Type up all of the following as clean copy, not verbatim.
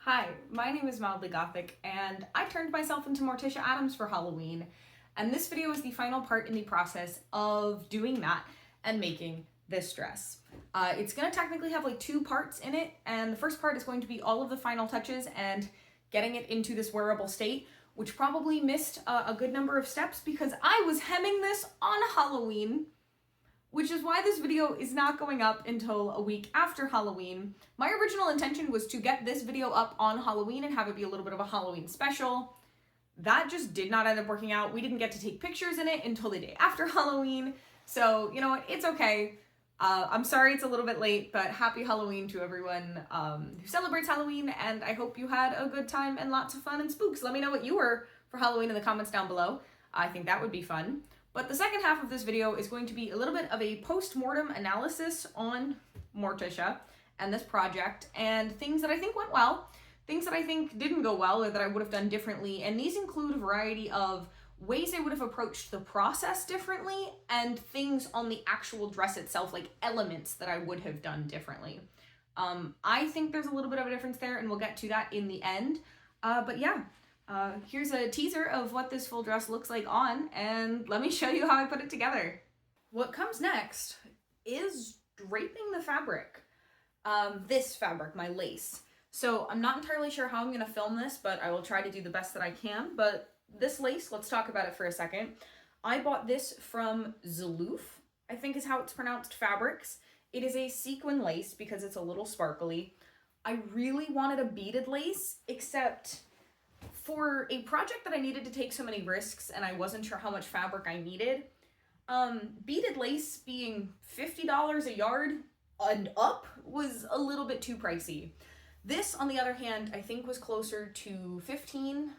Hi, my name is Mildly Gothic, and I turned myself into Morticia Addams for Halloween, and this video is the final part in the process of doing that and making this dress. It's going to technically have like two parts in it, and the first part is going to be all of the final touches and getting it into this wearable state, which probably missed a good number of steps because I was hemming this on Halloween, which is why this video is not going up until a week after Halloween. My original intention was to get this video up on Halloween and have it be a little bit of a Halloween special. That just did not end up working out. We didn't get to take pictures in it until the day after Halloween. So, you know what, it's okay. I'm sorry it's a little bit late, but happy Halloween to everyone who celebrates Halloween, and I hope you had a good time and lots of fun and spooks. Let me know what you were for Halloween in the comments down below. I think that would be fun. But the second half of this video is going to be a little bit of a post-mortem analysis on Morticia and this project, and things that I think went well, things that I think didn't go well or that I would have done differently, and these include a variety of ways I would have approached the process differently and things on the actual dress itself, like elements that I would have done differently. I think there's a little bit of a difference there, and we'll get to that in the end. But yeah. Here's a teaser of what this full dress looks like on, and let me show you how I put it together. What comes next is draping the fabric. This fabric, my lace. So I'm not entirely sure how I'm going to film this, but I will try to do the best that I can. But this lace, let's talk about it for a second. I bought this from Zaloof, I think is how it's pronounced, fabrics. It is a sequin lace because it's a little sparkly. I really wanted a beaded lace, except for a project that I needed to take so many risks and I wasn't sure how much fabric I needed, beaded lace being $50 a yard and up was a little bit too pricey. This, on the other hand, I think was closer to $15.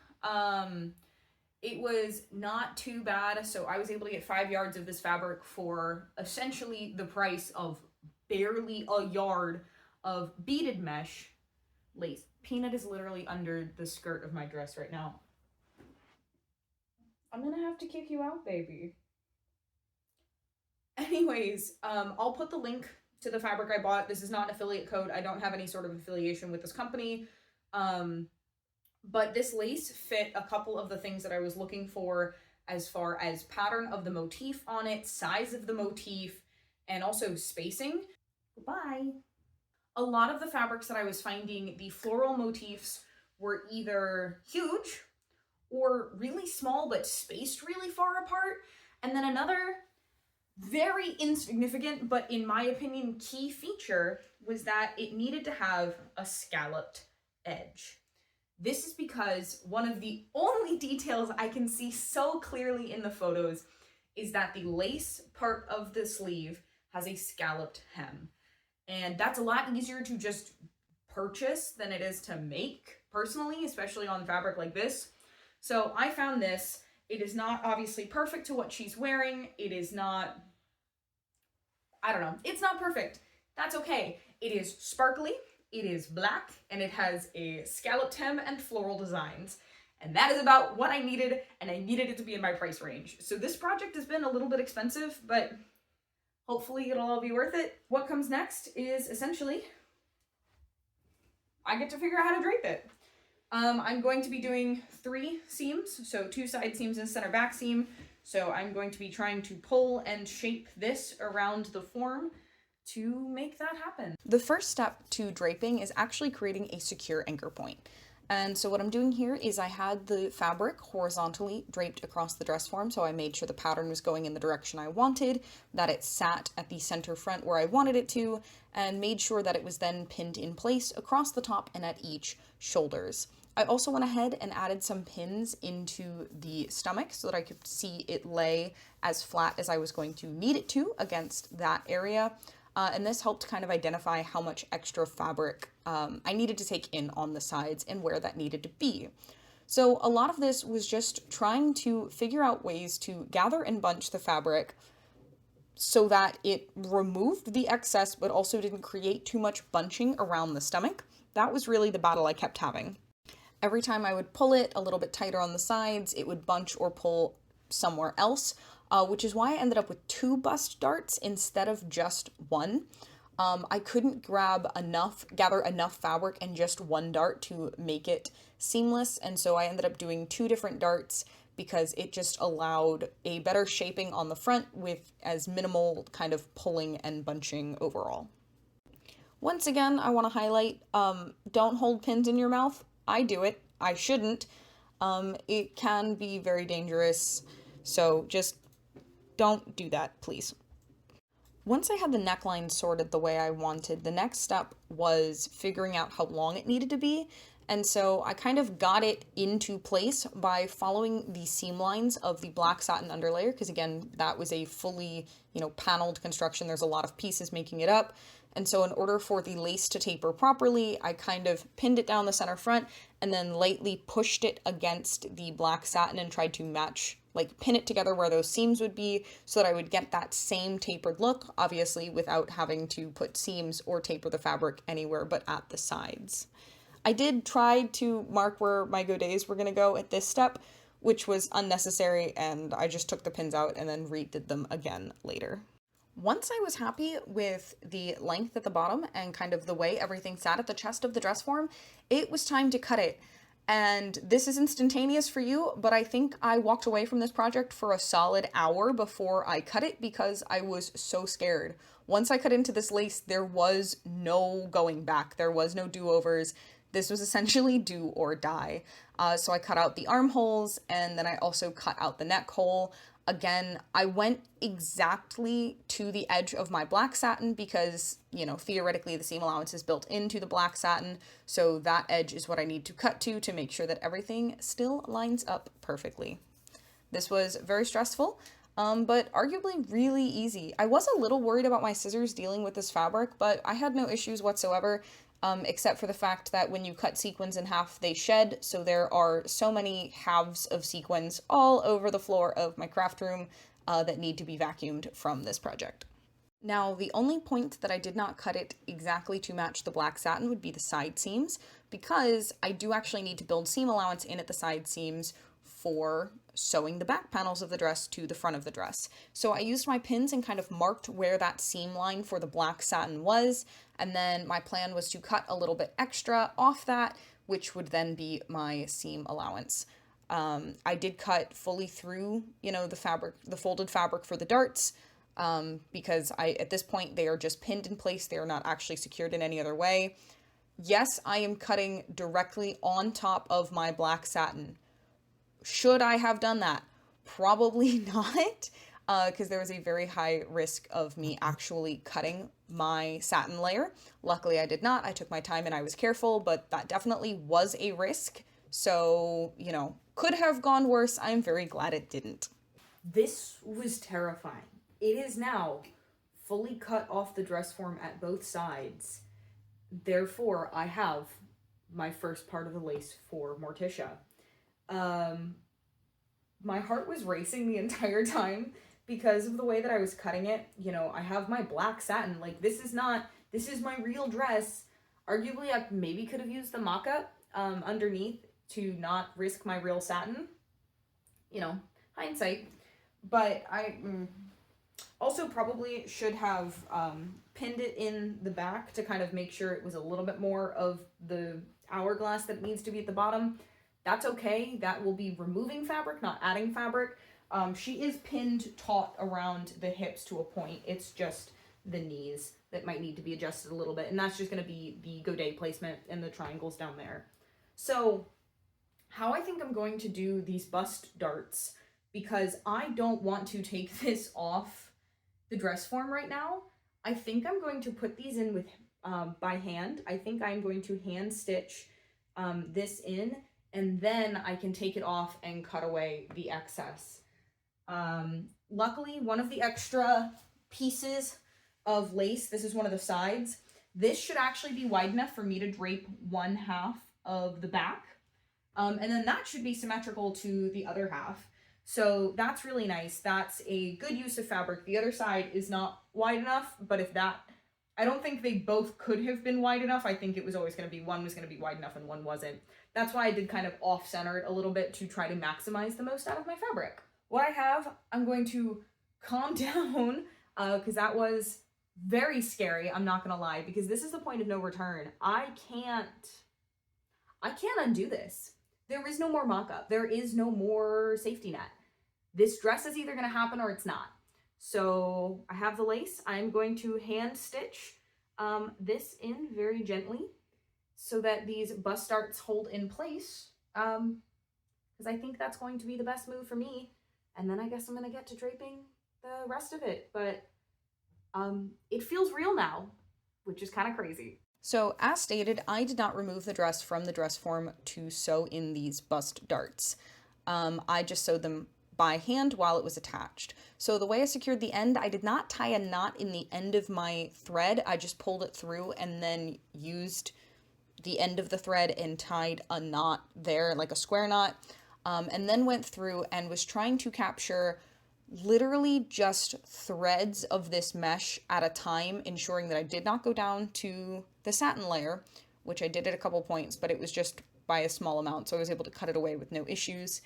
It was not too bad, so I was able to get 5 yards of this fabric for essentially the price of barely a yard of beaded mesh lace. Peanut is literally under the skirt of my dress right now. I'm gonna have to kick you out, baby. Anyways, I'll put the link to the fabric I bought. This is not an affiliate code. I don't have any sort of affiliation with this company. But this lace fit a couple of the things that I was looking for as far as pattern of the motif on it, size of the motif, and also spacing. Bye. A lot of the fabrics that I was finding, the floral motifs were either huge or really small but spaced really far apart. And then another very insignificant, but in my opinion, key feature was that it needed to have a scalloped edge. This is because one of the only details I can see so clearly in the photos is that the lace part of the sleeve has a scalloped hem. And that's a lot easier to just purchase than it is to make, personally, especially on fabric like this. So I found this. It is not obviously perfect to what she's wearing. It is not, I don't know, it's not perfect. That's okay. It is sparkly, it is black, and it has a scalloped hem and floral designs. And that is about what I needed, and I needed it to be in my price range. So this project has been a little bit expensive, but hopefully it'll all be worth it. What comes next is essentially, I get to figure out how to drape it. I'm going to be doing 3 seams, so 2 side seams and center back seam. So I'm going to be trying to pull and shape this around the form to make that happen. The first step to draping is actually creating a secure anchor point. And so what I'm doing here is I had the fabric horizontally draped across the dress form, so I made sure the pattern was going in the direction I wanted, that it sat at the center front where I wanted it to, and made sure that it was then pinned in place across the top and at each shoulders. I also went ahead and added some pins into the stomach so that I could see it lay as flat as I was going to need it to against that area. And this helped kind of identify how much extra fabric I needed to take in on the sides and where that needed to be. So a lot of this was just trying to figure out ways to gather and bunch the fabric so that it removed the excess but also didn't create too much bunching around the stomach. That was really the battle I kept having. Every time I would pull it a little bit tighter on the sides, it would bunch or pull somewhere else, which is why I ended up with 2 bust darts instead of just 1. I couldn't gather enough fabric in just one dart to make it seamless, and so I ended up doing two different darts because it just allowed a better shaping on the front with as minimal kind of pulling and bunching overall. Once again, I want to highlight, don't hold pins in your mouth. I do it. I shouldn't. It can be very dangerous, so just don't do that, please. Once I had the neckline sorted the way I wanted, the next step was figuring out how long it needed to be. And so I kind of got it into place by following the seam lines of the black satin underlayer, because again, that was a fully, paneled construction. There's a lot of pieces making it up. And so in order for the lace to taper properly, I kind of pinned it down the center front and then lightly pushed it against the black satin and tried to pin it together where those seams would be so that I would get that same tapered look, obviously without having to put seams or taper the fabric anywhere but at the sides. I did try to mark where my godets were going to go at this step, which was unnecessary, and I just took the pins out and then redid them again later. Once I was happy with the length at the bottom and kind of the way everything sat at the chest of the dress form, it was time to cut it. And this is instantaneous for you, but I think I walked away from this project for a solid hour before I cut it because I was so scared. Once I cut into this lace, there was no going back. There was no do-overs. This was essentially do or die. So I cut out the armholes, and then I also cut out the neck hole. Again, I went exactly to the edge of my black satin because, theoretically the seam allowance is built into the black satin, so that edge is what I need to cut to make sure that everything still lines up perfectly. This was very stressful, but arguably really easy. I was a little worried about my scissors dealing with this fabric, but I had no issues whatsoever. Except for the fact that when you cut sequins in half, they shed, so there are so many halves of sequins all over the floor of my craft room that need to be vacuumed from this project. Now, the only point that I did not cut it exactly to match the black satin would be the side seams, because I do actually need to build seam allowance in at the side seams for sewing the back panels of the dress to the front of the dress. So I used my pins and kind of marked where that seam line for the black satin was, and then my plan was to cut a little bit extra off that, which would then be my seam allowance. I did cut fully through, the folded fabric for the darts, because at this point, they are just pinned in place. They are not actually secured in any other way. Yes, I am cutting directly on top of my black satin. Should I have done that? Probably not, because there was a very high risk of me actually cutting my satin layer. Luckily, I did not. I took my time and I was careful, but that definitely was a risk. So, could have gone worse. I'm very glad it didn't. This was terrifying. It is now fully cut off the dress form at both sides. Therefore, I have my first part of the lace for Morticia. My heart was racing the entire time because of the way that I was cutting it. I have my black satin. This is my real dress. Arguably, I maybe could have used the mock-up underneath to not risk my real satin. Hindsight. But I also probably should have pinned it in the back to kind of make sure it was a little bit more of the hourglass that it needs to be at the bottom. That's okay. That will be removing fabric, not adding fabric. She is pinned taut around the hips to a point. It's just the knees that might need to be adjusted a little bit. And that's just going to be the godet placement and the triangles down there. So how I think I'm going to do these bust darts, because I don't want to take this off the dress form right now. I think I'm going to put these in with by hand. I think I'm going to hand stitch this in, and then I can take it off and cut away the excess. Luckily, one of the extra pieces of lace, this is one of the sides, this should actually be wide enough for me to drape one half of the back. And then that should be symmetrical to the other half. So that's really nice. That's a good use of fabric. The other side is not wide enough, but I don't think they both could have been wide enough. I think it was always going to be, one was going to be wide enough and one wasn't. That's why I did kind of off-center it a little bit to try to maximize the most out of my fabric. What I have, I'm going to calm down, because that was Very scary, I'm not gonna lie, because this is the point of no return. I can't undo this. There is no more mock-up. There is no more safety net. This dress is either gonna happen or it's not. So I have the lace. I'm going to hand stitch this in very gently so that these bust darts hold in place, because I think that's going to be the best move for me. And then I guess I'm gonna get to draping the rest of it, but it feels real now, which is kind of crazy. So, as stated, I did not remove the dress from the dress form to sew in these bust darts. I just sewed them by hand while it was attached. So the way I secured the end, I did not tie a knot in the end of my thread. I just pulled it through and then used the end of the thread and tied a knot there, like a square knot, and then went through and was trying to capture literally just threads of this mesh at a time, ensuring that I did not go down to the satin layer, which I did at a couple points, but it was just by a small amount, so I was able to cut it away with no issues.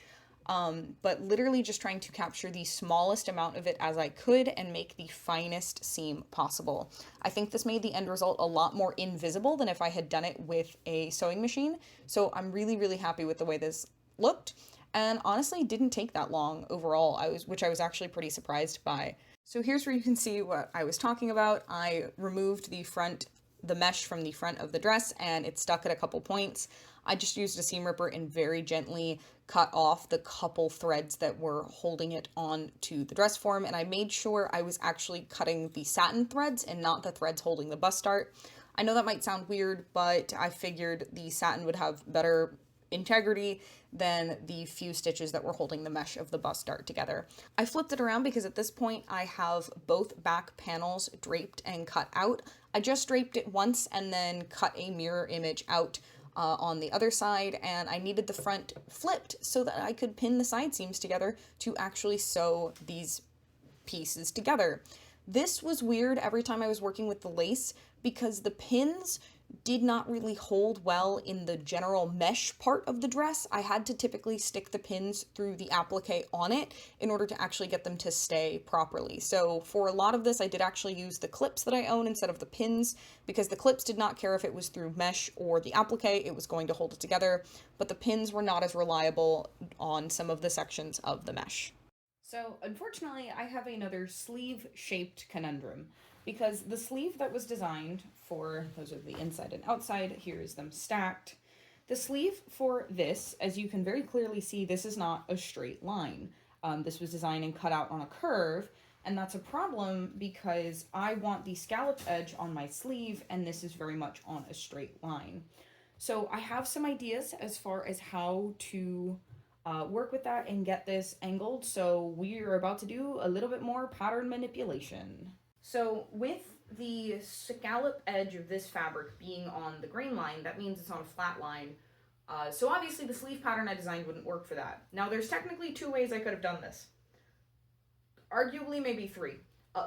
But literally just trying to capture the smallest amount of it as I could and make the finest seam possible. I think this made the end result a lot more invisible than if I had done it with a sewing machine, so I'm really, really happy with the way this looked. And honestly, it didn't take that long overall, which I was actually pretty surprised by. So here's where you can see what I was talking about. I removed the mesh from the front of the dress, and it stuck at a couple points. I just used a seam ripper and very gently cut off the couple threads that were holding it on to the dress form, and I made sure I was actually cutting the satin threads and not the threads holding the bust dart. I know that might sound weird, but I figured the satin would have better integrity than the few stitches that were holding the mesh of the bust dart together. I flipped it around because at this point I have both back panels draped and cut out. I just draped it once and then cut a mirror image out on the other side, and I needed the front flipped so that I could pin the side seams together to actually sew these pieces together. This was weird every time I was working with the lace because the pins did not really hold well in the general mesh part of the dress. I had to typically stick the pins through the applique on it in order to actually get them to stay properly. So for a lot of this, I did actually use the clips that I own instead of the pins, because the clips did not care if it was through mesh or the applique, it was going to hold it together, but the pins were not as reliable on some of the sections of the mesh. So unfortunately, I have another sleeve-shaped conundrum, because the sleeve that was designed for, those are the inside and outside, here is them stacked. The sleeve for this, as you can very clearly see, this is not a straight line. This was designed and cut out on a curve, and that's a problem because I want the scalloped edge on my sleeve, and this is very much on a straight line. So I have some ideas as far as how to work with that and get this angled, so we are about to do a little bit more pattern manipulation. So with the scallop edge of this fabric being on the grain line, that means it's on a flat line. So obviously the sleeve pattern I designed wouldn't work for that. Now there's technically two ways I could have done this. Arguably maybe three.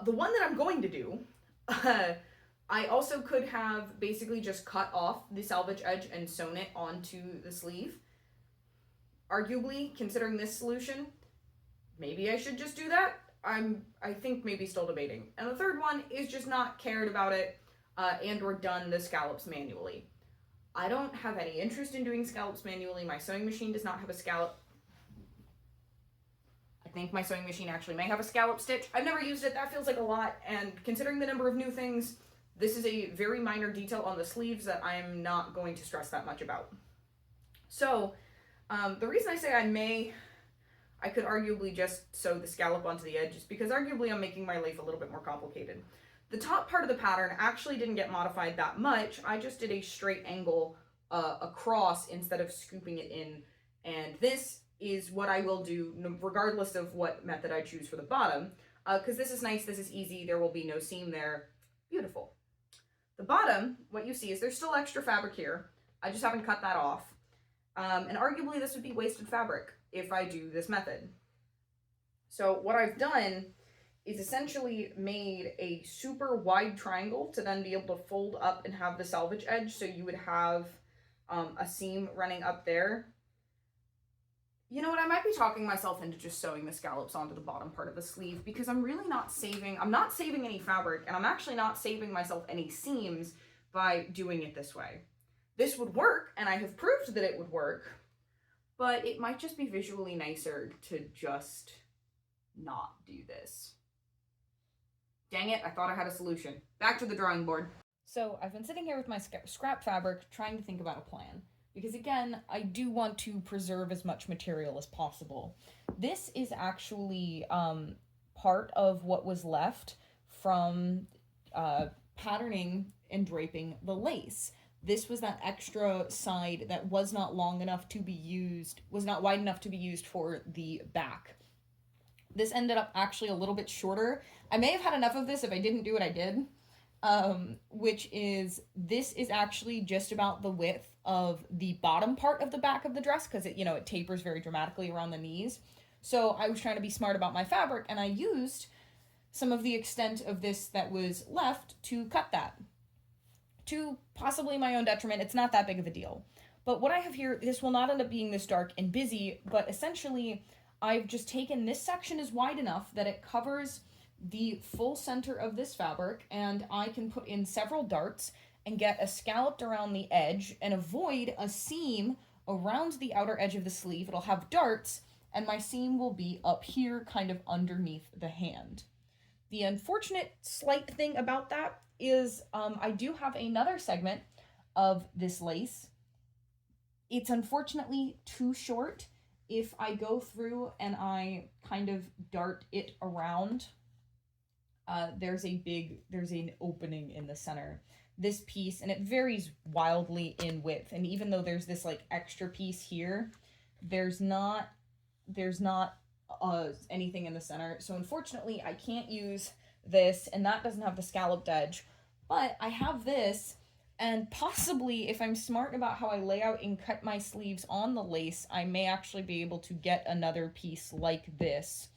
The one that I'm going to do, I also could have basically just cut off the selvage edge and sewn it onto the sleeve. Arguably, considering this solution, maybe I should just do that. I think maybe still debating. And the third one is just not cared about it and or done the scallops manually. I don't have any interest in doing scallops manually. My sewing machine does not have a scallop. I think my sewing machine actually may have a scallop stitch. I've never used it. That feels like a lot. And considering the number of new things, this is a very minor detail on the sleeves that I'm not going to stress that much about. So the reason I say I could arguably just sew the scallop onto the edge is because arguably I'm making my life a little bit more complicated. The top part of the pattern actually didn't get modified that much. I just did a straight angle across instead of scooping it in. And this is what I will do regardless of what method I choose for the bottom. Because this is nice, this is easy, there will be no seam there. Beautiful. The bottom, what you see is there's still extra fabric here. I just haven't cut that off. And arguably this would be wasted fabric if I do this method. So what I've done is essentially made a super wide triangle to then be able to fold up and have the selvage edge, so you would have a seam running up there. You know what, I might be talking myself into just sewing the scallops onto the bottom part of the sleeve because I'm really not saving any fabric, and I'm actually not saving myself any seams by doing it this way. This would work, and I have proved that it would work, but it might just be visually nicer to just not do this. Dang it, I thought I had a solution. Back to the drawing board. So I've been sitting here with my scrap fabric trying to think about a plan. Because again, I do want to preserve as much material as possible. This is actually part of what was left from patterning and draping the lace. This was that extra side that was not long enough to be used, was not wide enough to be used for the back. This ended up actually a little bit shorter. I may have had enough of this. If I didn't do what I did. Which is, this is actually just about the width of the bottom part of the back of the dress, because it, it tapers very dramatically around the knees. So I was trying to be smart about my fabric, and I used some of the extent of this that was left to cut that. To possibly my own detriment. It's not that big of a deal. But what I have here, this will not end up being this dark and busy, but essentially I've just taken this section is wide enough that it covers the full center of this fabric, and I can put in several darts and get a scalloped around the edge and avoid a seam around the outer edge of the sleeve. It'll have darts, and my seam will be up here, kind of underneath the hand. The unfortunate slight thing about that is I do have another segment of this lace. It's unfortunately too short. If I go through and I kind of dart it around, there's an opening in the center. This piece, and it varies wildly in width, and even though there's this like extra piece here, there's not anything in the center. So unfortunately I can't use this, and that doesn't have the scalloped edge, but I have this, and possibly if I'm smart about how I lay out and cut my sleeves on the lace, I may actually be able to get another piece like this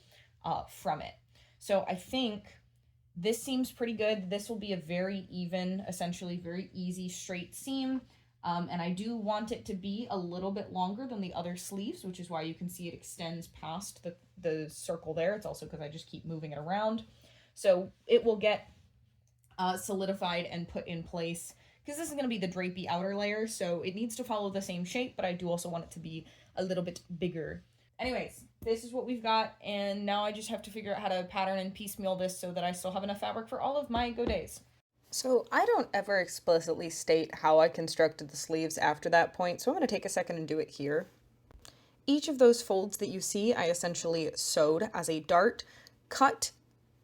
from it. So I think this seems pretty good. This will be a very even, essentially very easy straight seam. And I do want it to be a little bit longer than the other sleeves, which is why you can see it extends past the circle there. It's also because I just keep moving it around. So it will get solidified and put in place, because this is going to be the drapey outer layer, so it needs to follow the same shape, but I do also want it to be a little bit bigger. Anyways, this is what we've got, and now I just have to figure out how to pattern and piecemeal this so that I still have enough fabric for all of my godets. So I don't ever explicitly state how I constructed the sleeves after that point, so I'm going to take a second and do it here. Each of those folds that you see, I essentially sewed as a dart, cut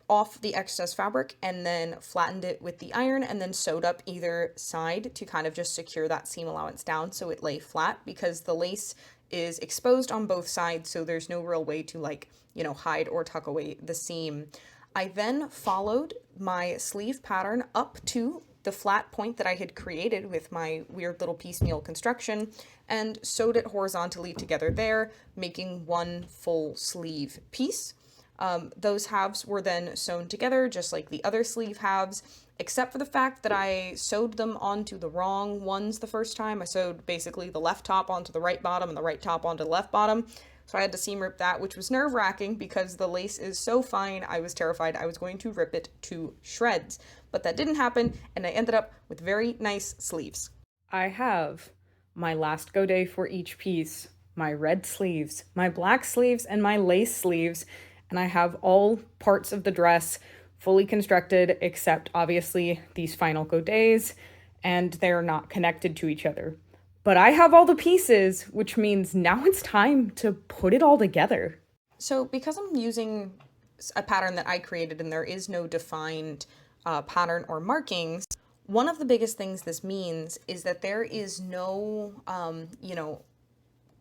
off the excess fabric, and then flattened it with the iron, and then sewed up either side to kind of just secure that seam allowance down so it lay flat, because the lace is exposed on both sides, so there's no real way to hide or tuck away the seam. I then followed my sleeve pattern up to the flat point that I had created with my weird little piecemeal construction and sewed it horizontally together there, making one full sleeve piece. Those halves were then sewn together just like the other sleeve halves, except for the fact that I sewed them onto the wrong ones the first time. I sewed basically the left top onto the right bottom and the right top onto the left bottom. So I had to seam rip that, which was nerve-wracking because the lace is so fine, I was terrified I was going to rip it to shreds. But that didn't happen, and I ended up with very nice sleeves. I have my last godet for each piece, my red sleeves, my black sleeves, and my lace sleeves, and I have all parts of the dress fully constructed except obviously these final godets, and they're not connected to each other. But I have all the pieces, which means now it's time to put it all together. So because I'm using a pattern that I created and there is no defined pattern or markings, one of the biggest things this means is that there is no,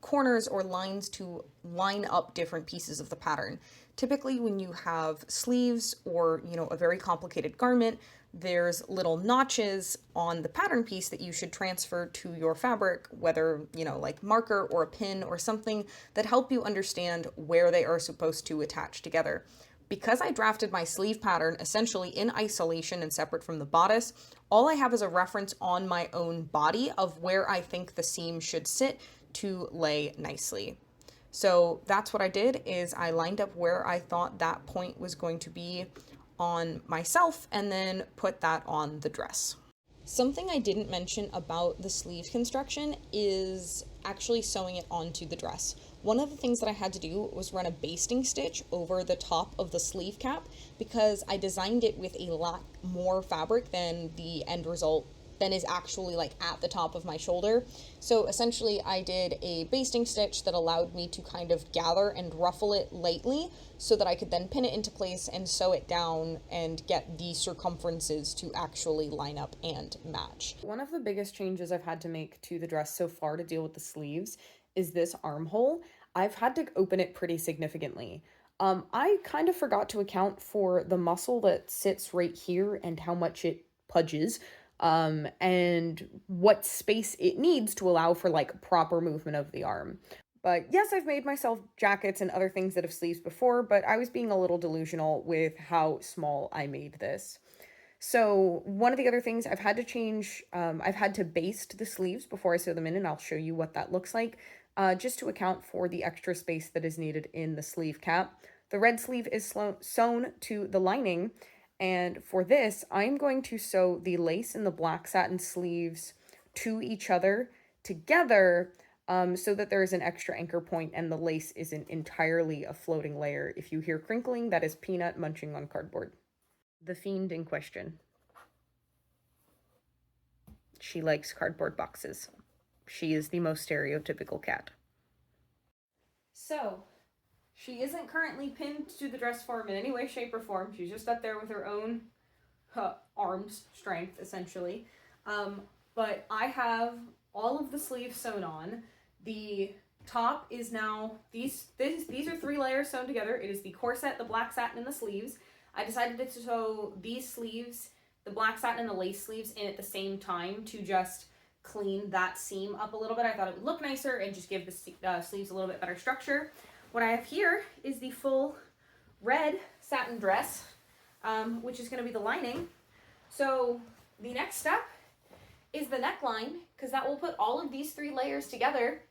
corners or lines to line up different pieces of the pattern. Typically when you have sleeves or, a very complicated garment, there's little notches on the pattern piece that you should transfer to your fabric, whether, like marker or a pin or something that help you understand where they are supposed to attach together. Because I drafted my sleeve pattern essentially in isolation and separate from the bodice, all I have is a reference on my own body of where I think the seam should sit to lay nicely. So that's what I did, is I lined up where I thought that point was going to be on myself and then put that on the dress. Something I didn't mention about the sleeve construction is actually sewing it onto the dress. One of the things that I had to do was run a basting stitch over the top of the sleeve cap because I designed it with a lot more fabric than the end result than is actually like at the top of my shoulder. So essentially I did a basting stitch that allowed me to kind of gather and ruffle it lightly so that I could then pin it into place and sew it down and get the circumferences to actually line up and match. One of the biggest changes I've had to make to the dress so far to deal with the sleeves is this armhole. I've had to open it pretty significantly. I kind of forgot to account for the muscle that sits right here and how much it pudges, and what space it needs to allow for like proper movement of the arm. But yes, I've made myself jackets and other things that have sleeves before, but I was being a little delusional with how small I made this. So one of the other things I've had to change, I've had to baste the sleeves before I sew them in, and I'll show you what that looks like, just to account for the extra space that is needed in the sleeve cap. The red sleeve is sewn to the lining, and for this, I'm going to sew the lace and the black satin sleeves to each other together, so that there is an extra anchor point and the lace isn't entirely a floating layer. If you hear crinkling, that is Peanut munching on cardboard. The fiend in question. She likes cardboard boxes. She is the most stereotypical cat. So, she isn't currently pinned to the dress form in any way, shape, or form. She's just up there with her own arms strength, essentially. But I have all of the sleeves sewn on. The top is now, these are 3 layers sewn together. It is the corset, the black satin, and the sleeves. I decided to sew these sleeves, the black satin and the lace sleeves, in at the same time to just clean that seam up a little bit. I thought it would look nicer and just give the sleeves a little bit better structure. What I have here is the full red satin dress, which is going to be the lining. So the next step is the neckline, because that will put all of these 3 layers together.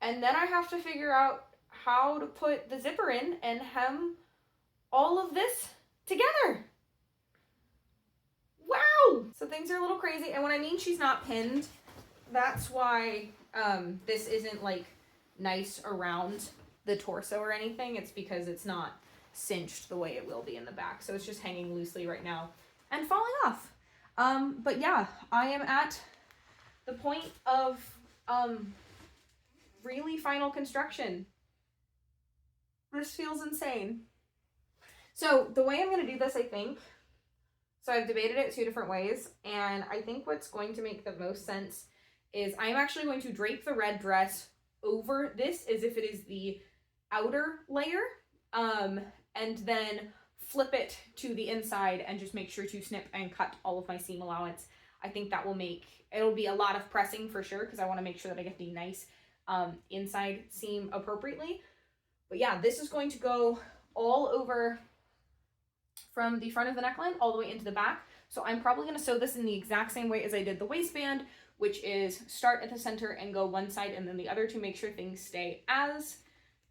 And then I have to figure out how to put the zipper in and hem all of this together. Wow! So things are a little crazy. And when I mean she's not pinned, that's why this isn't like nice around the torso or anything. It's because it's not cinched the way it will be in the back. So it's just hanging loosely right now and falling off. But yeah, I am at the point of really final construction. This feels insane. So the way I'm going to do this, I think, so I've debated it 2 different ways, and I think what's going to make the most sense is I'm actually going to drape the red dress over this as if it is the outer layer, and then flip it to the inside and just make sure to snip and cut all of my seam allowance. I think that will it'll be a lot of pressing for sure, because I want to make sure that I get the nice inside seam appropriately. But yeah, this is going to go all over from the front of the neckline all the way into the back. So I'm probably going to sew this in the exact same way as I did the waistband, which is start at the center and go one side and then the other to make sure things stay as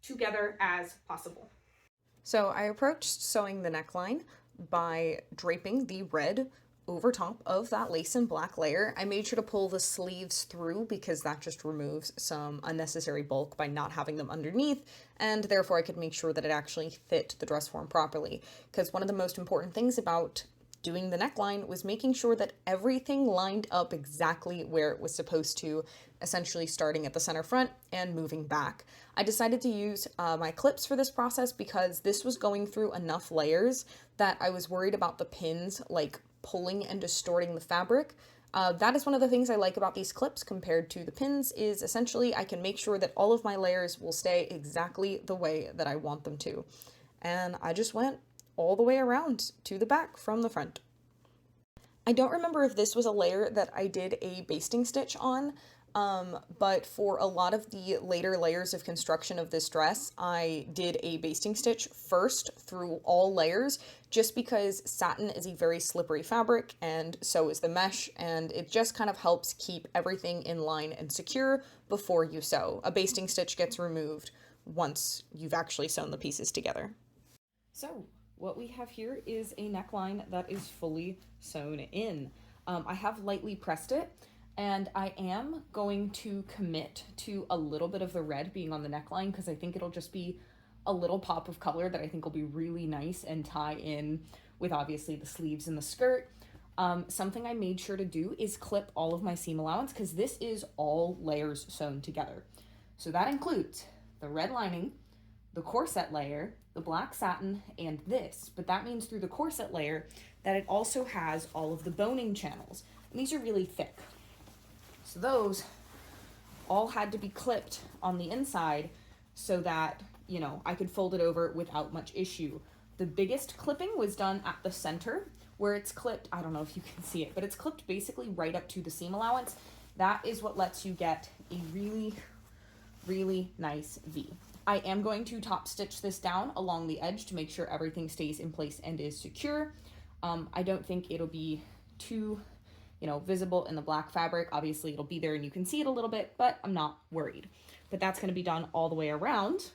together as possible. So I approached sewing the neckline by draping the red over top of that lace and black layer. I made sure to pull the sleeves through because that just removes some unnecessary bulk by not having them underneath, and therefore I could make sure that it actually fit the dress form properly. Because one of the most important things about doing the neckline was making sure that everything lined up exactly where it was supposed to, essentially starting at the center front and moving back. I decided to use my clips for this process because this was going through enough layers that I was worried about the pins like pulling and distorting the fabric. That is one of the things I like about these clips compared to the pins, is essentially I can make sure that all of my layers will stay exactly the way that I want them to. And I just went all the way around to the back from the front. I don't remember if this was a layer that I did a basting stitch on, but for a lot of the later layers of construction of this dress, I did a basting stitch first through all layers, just because satin is a very slippery fabric, and so is the mesh, and it just kind of helps keep everything in line and secure before you sew. A basting stitch gets removed once you've actually sewn the pieces together. So what we have here is a neckline that is fully sewn in. I have lightly pressed it, and I am going to commit to a little bit of the red being on the neckline because I think it'll just be a little pop of color that I think will be really nice and tie in with obviously the sleeves and the skirt. Something I made sure to do is clip all of my seam allowance because this is all layers sewn together. So that includes the red lining, the corset layer, the black satin, and this. But that means through the corset layer that it also has all of the boning channels. And these are really thick. So those all had to be clipped on the inside so that, you know, I could fold it over without much issue. The biggest clipping was done at the center where it's clipped. I don't know if you can see it, but it's clipped basically right up to the seam allowance. That is what lets you get a really, really nice V. I am going to top stitch this down along the edge to make sure everything stays in place and is secure. I don't think it'll be too, you know, visible in the black fabric. Obviously it'll be there and you can see it a little bit, but I'm not worried. But that's going to be done all the way around.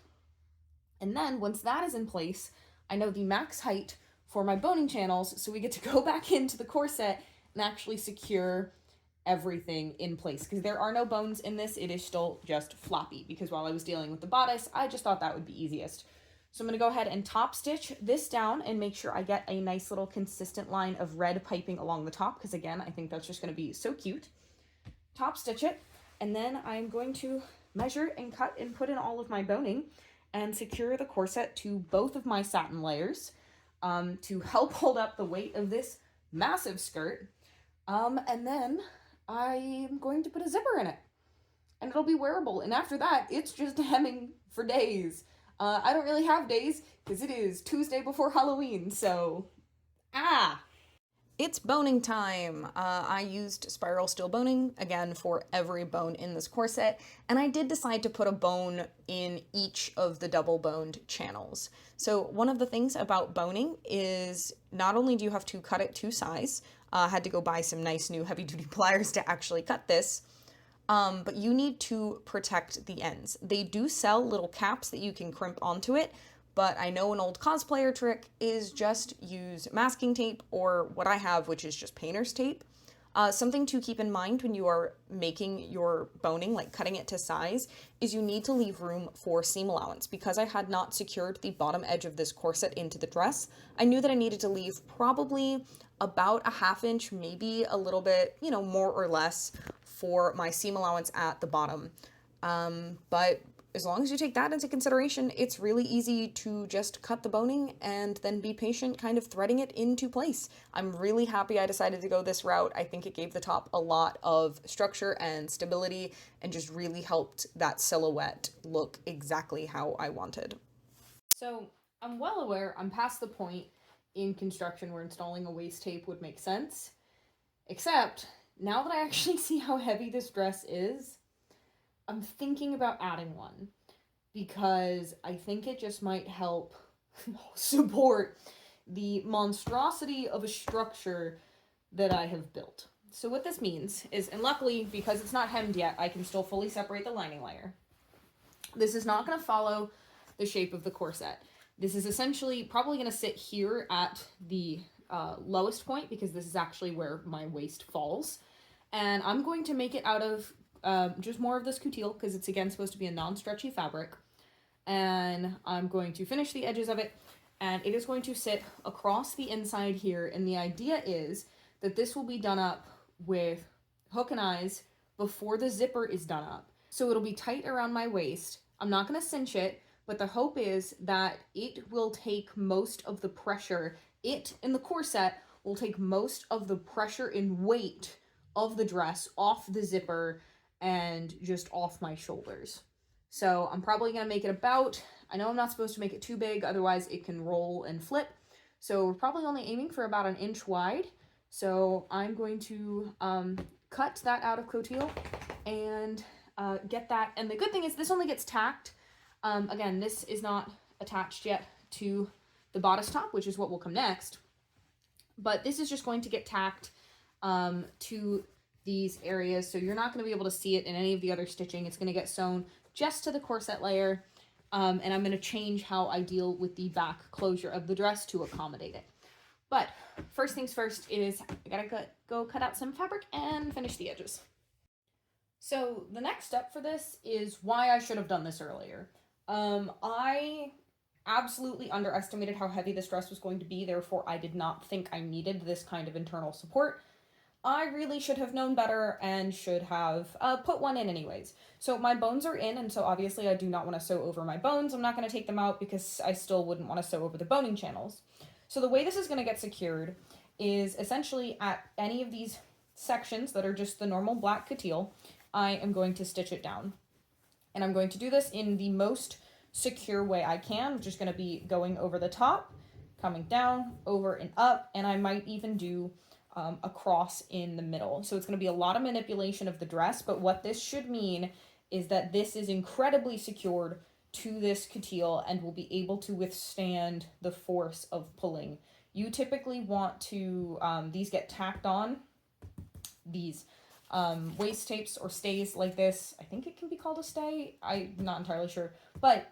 And then once that is in place, I know the max height for my boning channels, so we get to go back into the corset and actually secure everything in place because there are no bones in this. It is still just floppy because while I was dealing with the bodice, I just thought that would be easiest. So I'm going to go ahead and top stitch this down and make sure I get a nice little consistent line of red piping along the top because again, I think that's just going to be so cute. Top stitch it, and then I'm going to measure and cut and put in all of my boning and secure the corset to both of my satin layers to help hold up the weight of this massive skirt. And then I'm going to put a zipper in it and it'll be wearable. And after that, it's just hemming for days. I don't really have days because it is Tuesday before Halloween, so It's boning time. I used spiral steel boning, again, for every bone in this corset, and I did decide to put a bone in each of the double boned channels. So one of the things about boning is not only do you have to cut it to size, I had to go buy some nice new heavy duty pliers to actually cut this, but you need to protect the ends. They do sell little caps that you can crimp onto it, but I know an old cosplayer trick is just use masking tape or what I have, which is just painter's tape. Something to keep in mind when you are making your boning, like cutting it to size, is you need to leave room for seam allowance. Because I had not secured the bottom edge of this corset into the dress, I knew that I needed to leave probably about a ½ inch, maybe a little bit, you know, more or less for my seam allowance at the bottom. But as long as you take that into consideration, it's really easy to just cut the boning and then be patient kind of threading it into place. I'm really happy I decided to go this route. I think it gave the top a lot of structure and stability and just really helped that silhouette look exactly how I wanted. So I'm well aware I'm past the point in construction where installing a waist tape would make sense, except now that I actually see how heavy this dress is, I'm thinking about adding one because I think it just might help support the monstrosity of a structure that I have built. So what this means is, and luckily because it's not hemmed yet, I can still fully separate the lining layer. This is not going to follow the shape of the corset. This is essentially probably going to sit here at the lowest point because this is actually where my waist falls. And I'm going to make it out of just more of this coutil because it's again supposed to be a non-stretchy fabric, and I'm going to finish the edges of it and it is going to sit across the inside here, and the idea is that this will be done up with hook and eyes before the zipper is done up, so it'll be tight around my waist. I'm not going to cinch it, but the hope is that it will take most of the pressure, it in the corset will take most of the pressure and weight of the dress off the zipper and just off my shoulders. So I'm probably going to make it about, I know I'm not supposed to make it too big, otherwise it can roll and flip. So we're probably only aiming for about 1 inch wide. So I'm going to cut that out of coutil and get that. And the good thing is this only gets tacked. Again, this is not attached yet to the bodice top, which is what will come next. But this is just going to get tacked to these areas, so you're not going to be able to see it in any of the other stitching. It's going to get sewn just to the corset layer, and I'm going to change how I deal with the back closure of the dress to accommodate it. But first things first is I gotta go cut out some fabric and finish the edges. So the next step for this is why I should have done this earlier. I absolutely underestimated how heavy this dress was going to be, therefore I did not think I needed this kind of internal support. I really should have known better and should have put one in anyways. So my bones are in, and so obviously I do not want to sew over my bones. I'm not going to take them out because I still wouldn't want to sew over the boning channels. So the way this is going to get secured is essentially at any of these sections that are just the normal black coutil, I am going to stitch it down. And I'm going to do this in the most secure way I can, which is going to be going over the top, coming down, over and up, and I might even do a cross in the middle. So it's going to be a lot of manipulation of the dress, but what this should mean is that this is incredibly secured to this coutil and will be able to withstand the force of pulling. You typically want to, these get tacked on, these waist tapes or stays like this. I think it can be called a stay. I'm not entirely sure, but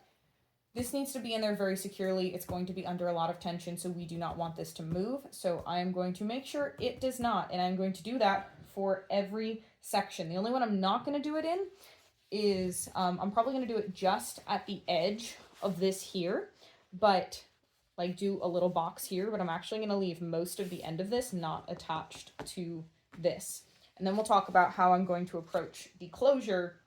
this needs to be in there very securely. It's going to be under a lot of tension, so we do not want this to move. So I am going to make sure it does not, and I'm going to do that for every section. The only one I'm not going to do it in is, I'm probably going to do it just at the edge of this here, but like do a little box here, but I'm actually going to leave most of the end of this not attached to this. And then we'll talk about how I'm going to approach the closure,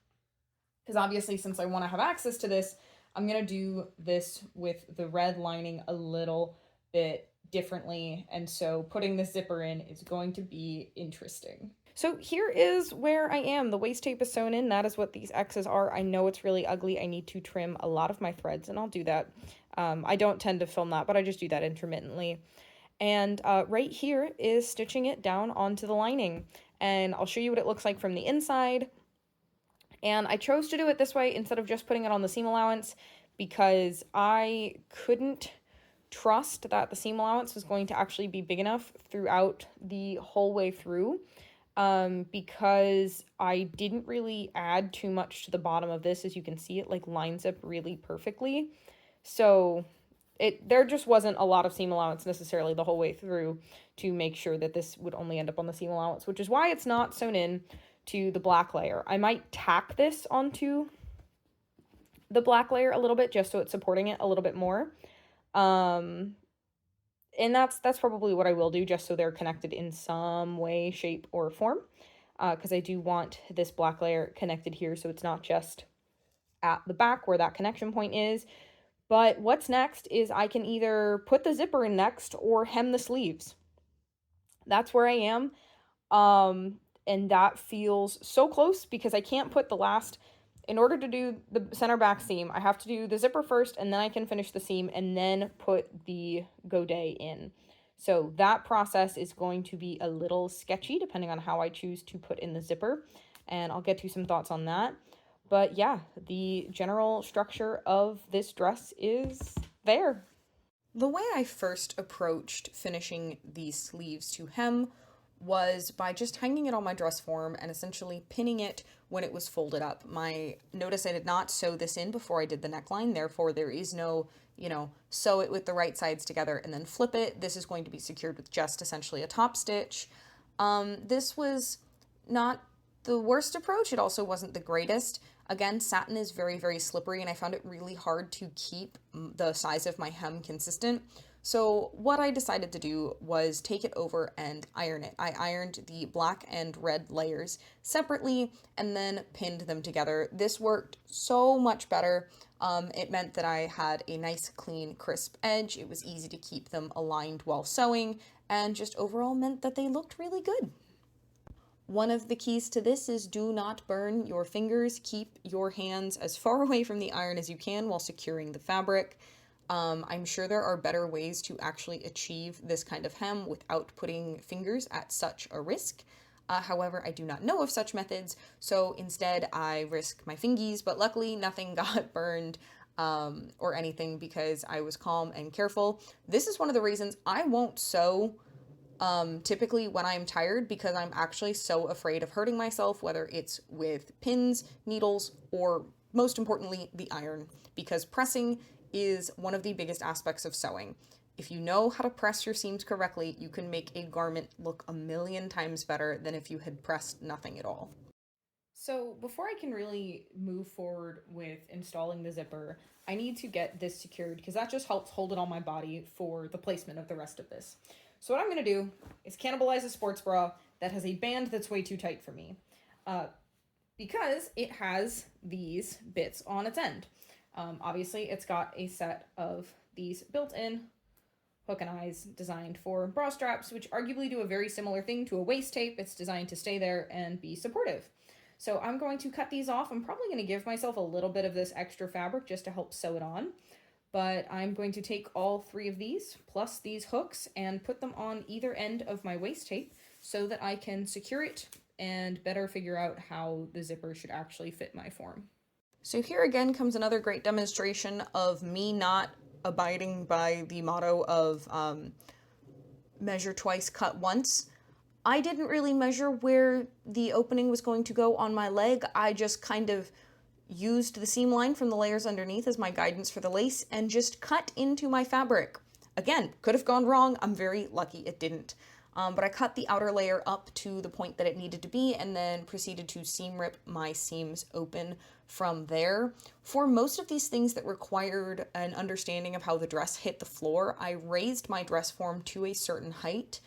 because obviously since I want to have access to this, I'm going to do this with the red lining a little bit differently, and so putting the zipper in is going to be interesting. So here is where I am. The waist tape is sewn in. That is what these X's are. I know it's really ugly. I need to trim a lot of my threads, and I'll do that. I don't tend to film that, but I just do that intermittently. And right here is stitching it down onto the lining, and I'll show you what it looks like from the inside. And I chose to do it this way instead of just putting it on the seam allowance because I couldn't trust that the seam allowance was going to actually be big enough throughout the whole way through, because I didn't really add too much to the bottom of this. As you can see, it like lines up really perfectly. So there just wasn't a lot of seam allowance necessarily the whole way through to make sure that this would only end up on the seam allowance, which is why it's not sewn in to the black layer. I might tack this onto the black layer a little bit just so it's supporting it a little bit more. And that's probably what I will do, just so they're connected in some way, shape, or form, because I do want this black layer connected here so it's not just at the back where that connection point is. But what's next is I can either put the zipper in next or hem the sleeves. That's where I am. And that feels so close because I can't put the last, in order to do the center back seam, I have to do the zipper first and then I can finish the seam and then put the godet in. So that process is going to be a little sketchy depending on how I choose to put in the zipper. And I'll get to some thoughts on that. But yeah, the general structure of this dress is there. The way I first approached finishing these sleeves to hem was by just hanging it on my dress form and essentially pinning it when it was folded up. Notice I did not sew this in before I did the neckline, therefore there is no, sew it with the right sides together and then flip it. This is going to be secured with just essentially a top stitch. This was not the worst approach. It also wasn't the greatest. Again, satin is very, very slippery and I found it really hard to keep the size of my hem consistent. So what I decided to do was take it over and iron it. I ironed the black and red layers separately and then pinned them together. This worked so much better. It meant that I had a nice, clean, crisp edge. It was easy to keep them aligned while sewing and just overall meant that they looked really good. One of the keys to this is do not burn your fingers. Keep your hands as far away from the iron as you can while securing the fabric. I'm sure there are better ways to actually achieve this kind of hem without putting fingers at such a risk. However, I do not know of such methods, so instead I risk my fingies, but luckily nothing got burned or anything because I was calm and careful. This is one of the reasons I won't sew typically when I'm tired, because I'm actually so afraid of hurting myself, whether it's with pins, needles, or most importantly, the iron, because pressing is one of the biggest aspects of sewing. If you know how to press your seams correctly, you can make a garment look a million times better than if you had pressed nothing at all. So before I can really move forward with installing the zipper, I need to get this secured because that just helps hold it on my body for the placement of the rest of this. So what I'm going to do is cannibalize a sports bra that has a band that's way too tight for me because it has these bits on its end. Obviously, it's got a set of these built-in hook and eyes designed for bra straps, which arguably do a very similar thing to a waist tape. It's designed to stay there and be supportive. So I'm going to cut these off. I'm probably going to give myself a little bit of this extra fabric just to help sew it on. But I'm going to take all three of these, plus these hooks, and put them on either end of my waist tape so that I can secure it and better figure out how the zipper should actually fit my form. So here again comes another great demonstration of me not abiding by the motto of measure twice, cut once. I didn't really measure where the opening was going to go on my leg. I just kind of used the seam line from the layers underneath as my guidance for the lace and just cut into my fabric. Again, could have gone wrong. I'm very lucky it didn't. But I cut the outer layer up to the point that it needed to be and then proceeded to seam rip my seams open from there. For most of these things that required an understanding of how the dress hit the floor, I raised my dress form to a certain height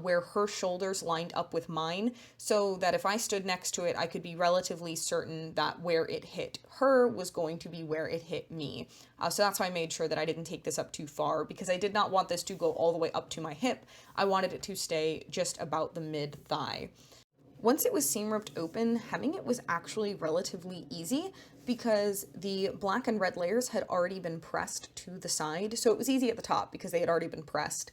where her shoulders lined up with mine, so that if I stood next to it, I could be relatively certain that where it hit her was going to be where it hit me. So that's why I made sure that I didn't take this up too far, because I did not want this to go all the way up to my hip. I wanted it to stay just about the mid-thigh. Once it was seam ripped open, hemming it was actually relatively easy because the black and red layers had already been pressed to the side, so it was easy at the top because they had already been pressed.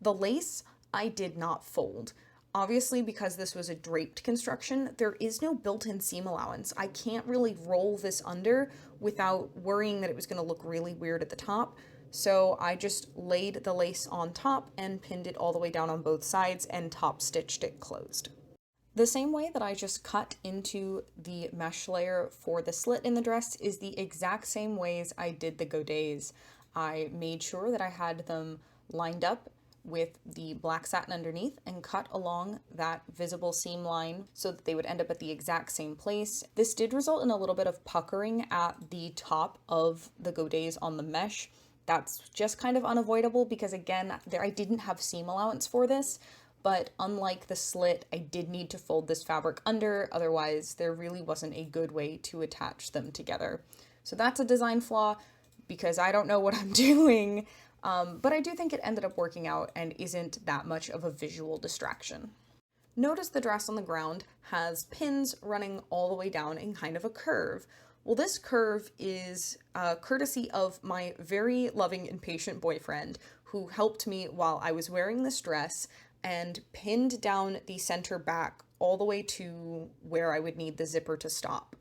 The lace I did not fold. Obviously, because this was a draped construction, there is no built-in seam allowance. I can't really roll this under without worrying that it was going to look really weird at the top. So I just laid the lace on top and pinned it all the way down on both sides and top stitched it closed. The same way that I just cut into the mesh layer for the slit in the dress is the exact same ways I did the godets. I made sure that I had them lined up with the black satin underneath and cut along that visible seam line so that they would end up at the exact same place. This did result in a little bit of puckering at the top of the godets on the mesh. That's just kind of unavoidable because, again, I didn't have seam allowance for this, but unlike the slit, I did need to fold this fabric under, otherwise there really wasn't a good way to attach them together. So that's a design flaw because I don't know what I'm doing. But I do think it ended up working out and isn't that much of a visual distraction. Notice the dress on the ground has pins running all the way down in kind of a curve. Well, this curve is courtesy of my very loving and patient boyfriend who helped me while I was wearing this dress and pinned down the center back all the way to where I would need the zipper to stop.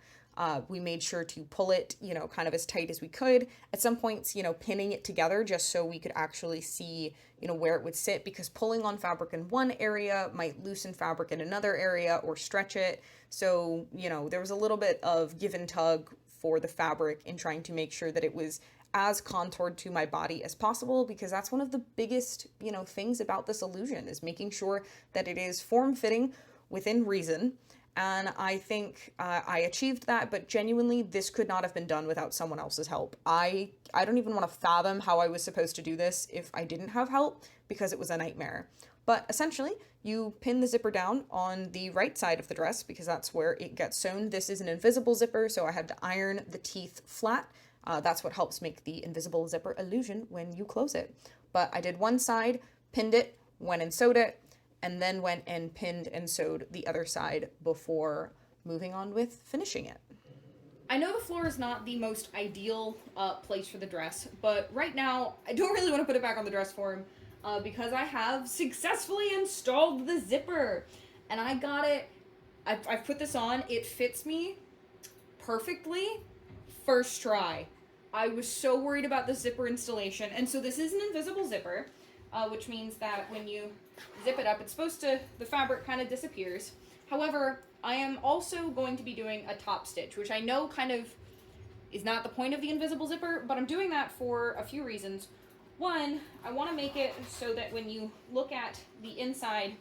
We made sure to pull it, kind of as tight as we could. At some points, pinning it together just so we could actually see, where it would sit, because pulling on fabric in one area might loosen fabric in another area or stretch it. So, there was a little bit of give and tug for the fabric in trying to make sure that it was as contoured to my body as possible, because that's one of the biggest, things about this illusion is making sure that it is form-fitting within reason. And I think I achieved that, but genuinely, this could not have been done without someone else's help. I don't even want to fathom how I was supposed to do this if I didn't have help, because it was a nightmare. But essentially, you pin the zipper down on the right side of the dress, because that's where it gets sewn. This is an invisible zipper, so I had to iron the teeth flat. That's what helps make the invisible zipper illusion when you close it. But I did one side, pinned it, went and sewed it, and then went and pinned and sewed the other side before moving on with finishing it. I know the floor is not the most ideal place for the dress, but right now I don't really want to put it back on the dress form because I have successfully installed the zipper. And I got it, I've put this on, it fits me perfectly first try. I was so worried about the zipper installation, and so this is an invisible zipper, which means that when you zip it up, the fabric kind of disappears. However, I am also going to be doing a top stitch, which I know kind of is not the point of the invisible zipper, but I'm doing that for a few reasons. One, I want to make it so that when you look at the inside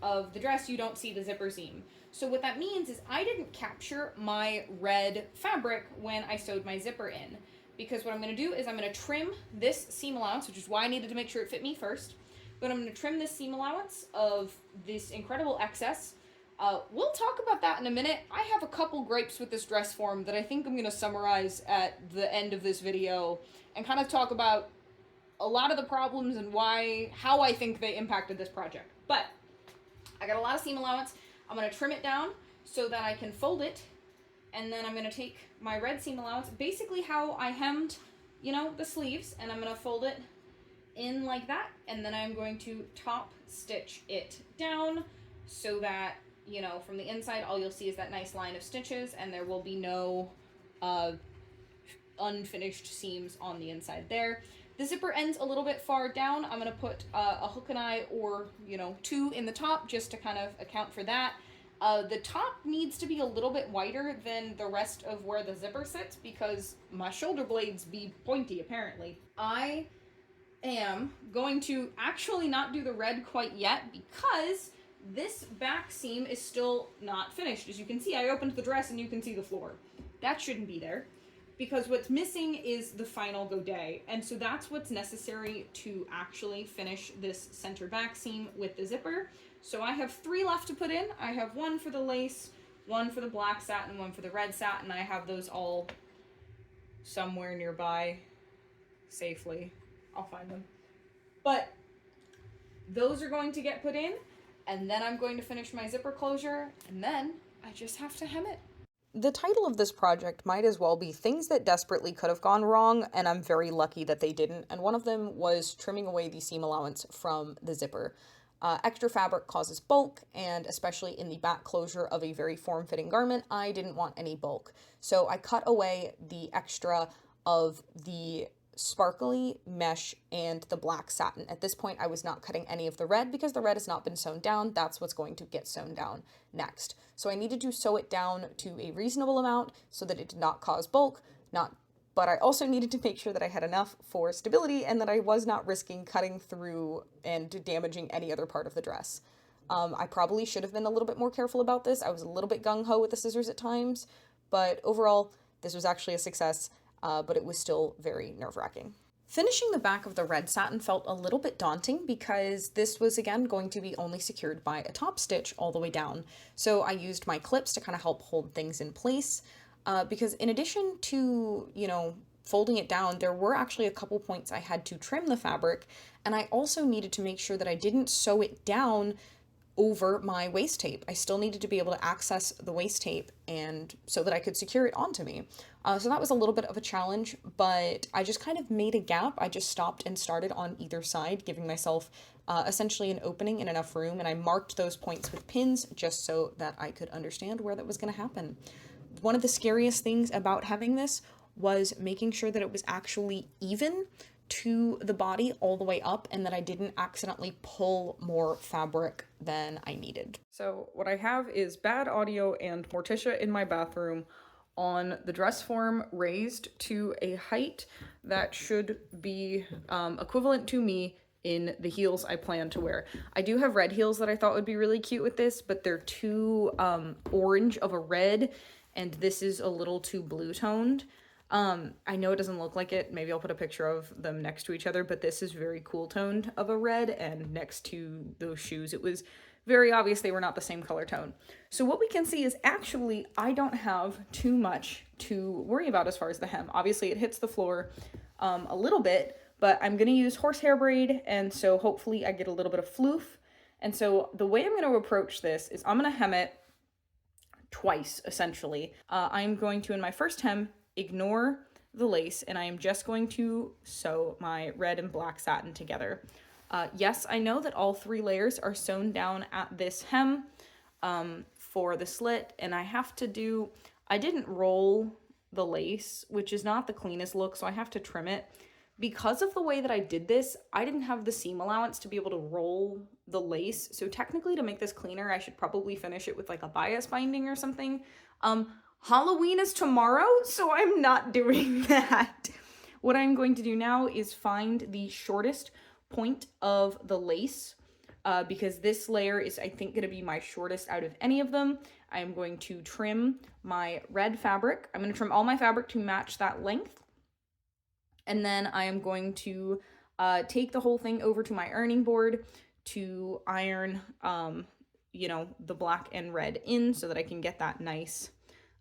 of the dress, you don't see the zipper seam. So what that means is I didn't capture my red fabric when I sewed my zipper in, because what I'm going to do is I'm going to trim this seam allowance, which is why I needed to make sure it fit me first. But I'm going to trim this seam allowance of this incredible excess. We'll talk about that in a minute. I have a couple gripes with this dress form that I think I'm going to summarize at the end of this video and kind of talk about a lot of the problems and how I think they impacted this project. But I got a lot of seam allowance. I'm going to trim it down so that I can fold it, and then I'm going to take my red seam allowance, basically how I hemmed, the sleeves, and I'm going to fold it in like that, and then I'm going to top stitch it down so that, from the inside, all you'll see is that nice line of stitches, and there will be no unfinished seams on the inside there. The zipper ends a little bit far down. I'm going to put a hook and eye or, 2 in the top just to kind of account for that. The top needs to be a little bit wider than the rest of where the zipper sits because my shoulder blades be pointy, apparently. I am going to actually not do the red quite yet because this back seam is still not finished. As you can see, I opened the dress and you can see the floor. That shouldn't be there because what's missing is the final godet. And so that's what's necessary to actually finish this center back seam with the zipper. So I have 3 left to put in. I have 1 for the lace, 1 for the black satin, 1 for the red satin. I have those all somewhere nearby safely. I'll find them. But those are going to get put in, and then I'm going to finish my zipper closure, and then I just have to hem it. The title of this project might as well be Things That Desperately Could Have Gone Wrong, and I'm very lucky that they didn't, and one of them was trimming away the seam allowance from the zipper. Extra fabric causes bulk, and especially in the back closure of a very form-fitting garment, I didn't want any bulk. So I cut away the extra of the sparkly mesh and the black satin. At this point, I was not cutting any of the red because the red has not been sewn down. That's what's going to get sewn down next. So I needed to sew it down to a reasonable amount so that it did not cause bulk, but I also needed to make sure that I had enough for stability and that I was not risking cutting through and damaging any other part of the dress. I probably should have been a little bit more careful about this. I was a little bit gung-ho with the scissors at times, but overall, this was actually a success, but it was still very nerve-wracking. Finishing the back of the red satin felt a little bit daunting because this was, again, going to be only secured by a top stitch all the way down. So I used my clips to kind of help hold things in place. Because in addition to, folding it down, there were actually a couple points I had to trim the fabric, and I also needed to make sure that I didn't sew it down over my waist tape. I still needed to be able to access the waist tape and so that I could secure it onto me. So that was a little bit of a challenge, but I just kind of made a gap. I just stopped and started on either side, giving myself essentially an opening and enough room, and I marked those points with pins just so that I could understand where that was going to happen. One of the scariest things about having this was making sure that it was actually even to the body all the way up and that I didn't accidentally pull more fabric than I needed. So what I have is bad audio and Morticia in my bathroom on the dress form raised to a height that should be equivalent to me in the heels I plan to wear. I do have red heels that I thought would be really cute with this, but they're too orange of a red, and this is a little too blue toned. I know it doesn't look like it. Maybe I'll put a picture of them next to each other, but this is very cool toned of a red, and next to those shoes, it was very obvious they were not the same color tone. So what we can see is actually I don't have too much to worry about as far as the hem. Obviously it hits the floor a little bit, but I'm going to use horsehair braid, and so hopefully I get a little bit of floof. And so the way I'm going to approach this is I'm going to hem it twice, essentially. I'm going to, in my first hem, ignore the lace, and I am just going to sew my red and black satin together. Yes, I know that all 3 layers are sewn down at this hem for the slit, and I didn't roll the lace, which is not the cleanest look, so I have to trim it. Because of the way that I did this, I didn't have the seam allowance to be able to roll the lace. So technically, to make this cleaner, I should probably finish it with like a bias binding or something. Halloween is tomorrow, so I'm not doing that. What I'm going to do now is find the shortest point of the lace, because this layer is, I think, going to be my shortest out of any of them. I am going to trim my red fabric. I'm going to trim all my fabric to match that length. And then I am going to take the whole thing over to my ironing board to iron, the black and red in so that I can get that nice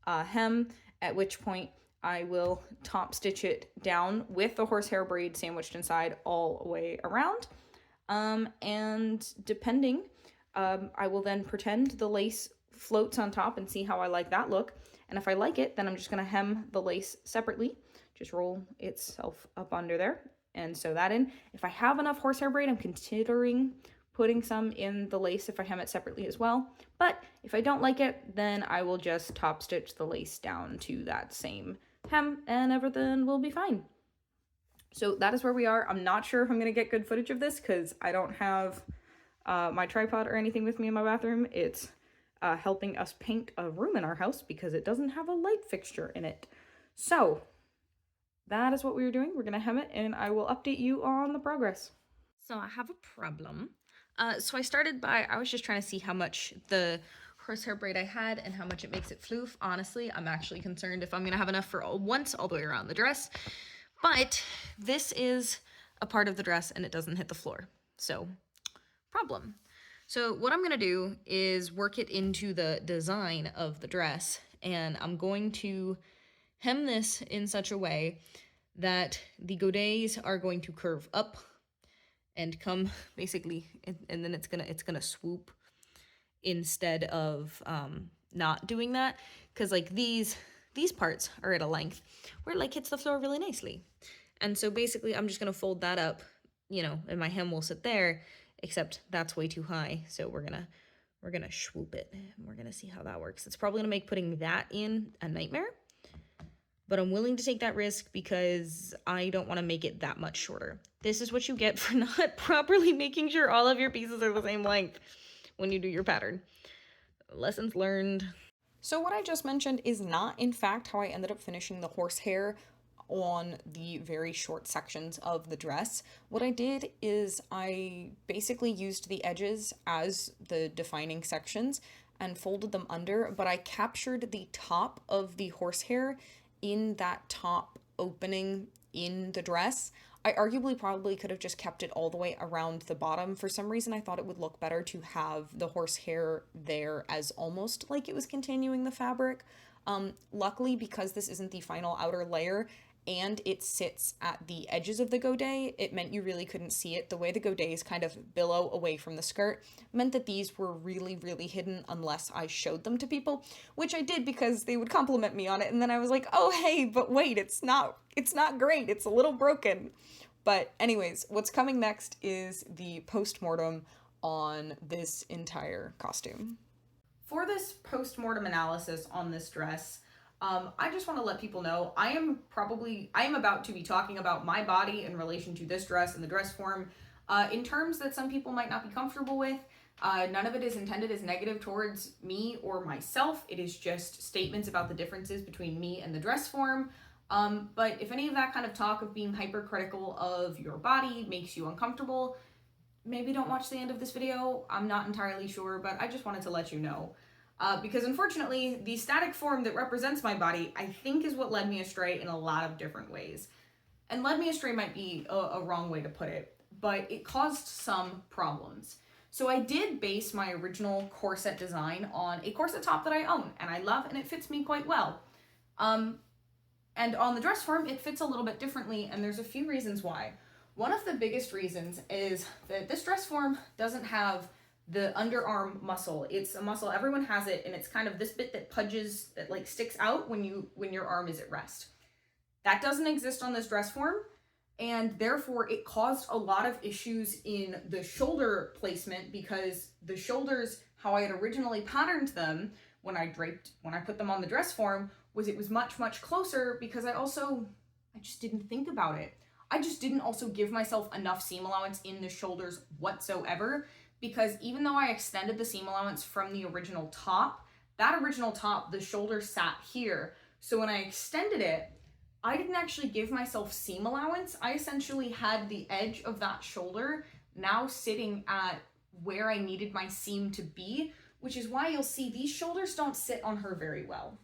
hem, at which point I will top stitch it down with the horsehair braid sandwiched inside all the way around. And depending, I will then pretend the lace floats on top and see how I like that look. And if I like it, then I'm just going to hem the lace separately. Just roll itself up under there and sew that in. If I have enough horsehair braid, I'm considering putting some in the lace if I hem it separately as well. But if I don't like it, then I will just top stitch the lace down to that same hem and everything will be fine. So that is where we are. I'm not sure if I'm going to get good footage of this because I don't have my tripod or anything with me in my bathroom. It's helping us paint a room in our house because it doesn't have a light fixture in it. So that is what we were doing. We're going to hem it and I will update you on the progress. So I have a problem. So I was just trying to see how much the horsehair braid I had and how much it makes it floof. Honestly, I'm actually concerned if I'm going to have enough for once all the way around the dress. But this is a part of the dress and it doesn't hit the floor. So, problem. So what I'm going to do is work it into the design of the dress. And I'm going to hem this in such a way that the godets are going to curve up and come basically, and then it's gonna swoop instead of not doing that, because like these parts are at a length where it like hits the floor really nicely. And so basically I'm just gonna fold that up, and my hem will sit there, except that's way too high. So we're gonna swoop it and we're gonna see how that works. It's probably gonna make putting that in a nightmare, but I'm willing to take that risk because I don't want to make it that much shorter. This is what you get for not properly making sure all of your pieces are the same length when you do your pattern. Lessons learned. So what I just mentioned is not, in fact, how I ended up finishing the horsehair on the very short sections of the dress. What I did is I basically used the edges as the defining sections and folded them under, but I captured the top of the horsehair in that top opening in the dress. I arguably probably could have just kept it all the way around the bottom. For some reason, I thought it would look better to have the horsehair there as almost like it was continuing the fabric. Luckily, because this isn't the final outer layer and it sits at the edges of the godet, it meant you really couldn't see it. The way the godets kind of billow away from the skirt meant that these were really, really hidden unless I showed them to people, which I did because they would compliment me on it. And then I was like, oh, hey, but wait, it's not great. It's a little broken. But anyways, what's coming next is the post-mortem on this entire costume. For this post-mortem analysis on this dress, I just want to let people know I am about to be talking about my body in relation to this dress and the dress form in terms that some people might not be comfortable with. None of it is intended as negative towards me or myself. It is just statements about the differences between me and the dress form. But if any of that kind of talk of being hypercritical of your body makes you uncomfortable, maybe don't watch the end of this video. I'm not entirely sure, but I just wanted to let you know. Because unfortunately, the static form that represents my body, I think, is what led me astray in a lot of different ways. And led me astray might be a wrong way to put it, but it caused some problems. So I did base my original corset design on a corset top that I own, and I love, and it fits me quite well. And on the dress form, it fits a little bit differently, and there's a few reasons why. One of the biggest reasons is that this dress form doesn't have the underarm muscle. It's a muscle, everyone has it, and it's kind of this bit that pudges, that like sticks out when your arm is at rest. That doesn't exist on this dress form, and therefore it caused a lot of issues in the shoulder placement, because the shoulders, how I had originally patterned them when I put them on the dress form, was it was much, much closer, because I just didn't think about it. I just didn't also give myself enough seam allowance in the shoulders whatsoever, because even though I extended the seam allowance from the original top, that original top, the shoulder sat here. So when I extended it, I didn't actually give myself seam allowance. I essentially had the edge of that shoulder now sitting at where I needed my seam to be, which is why you'll see these shoulders don't sit on her very well.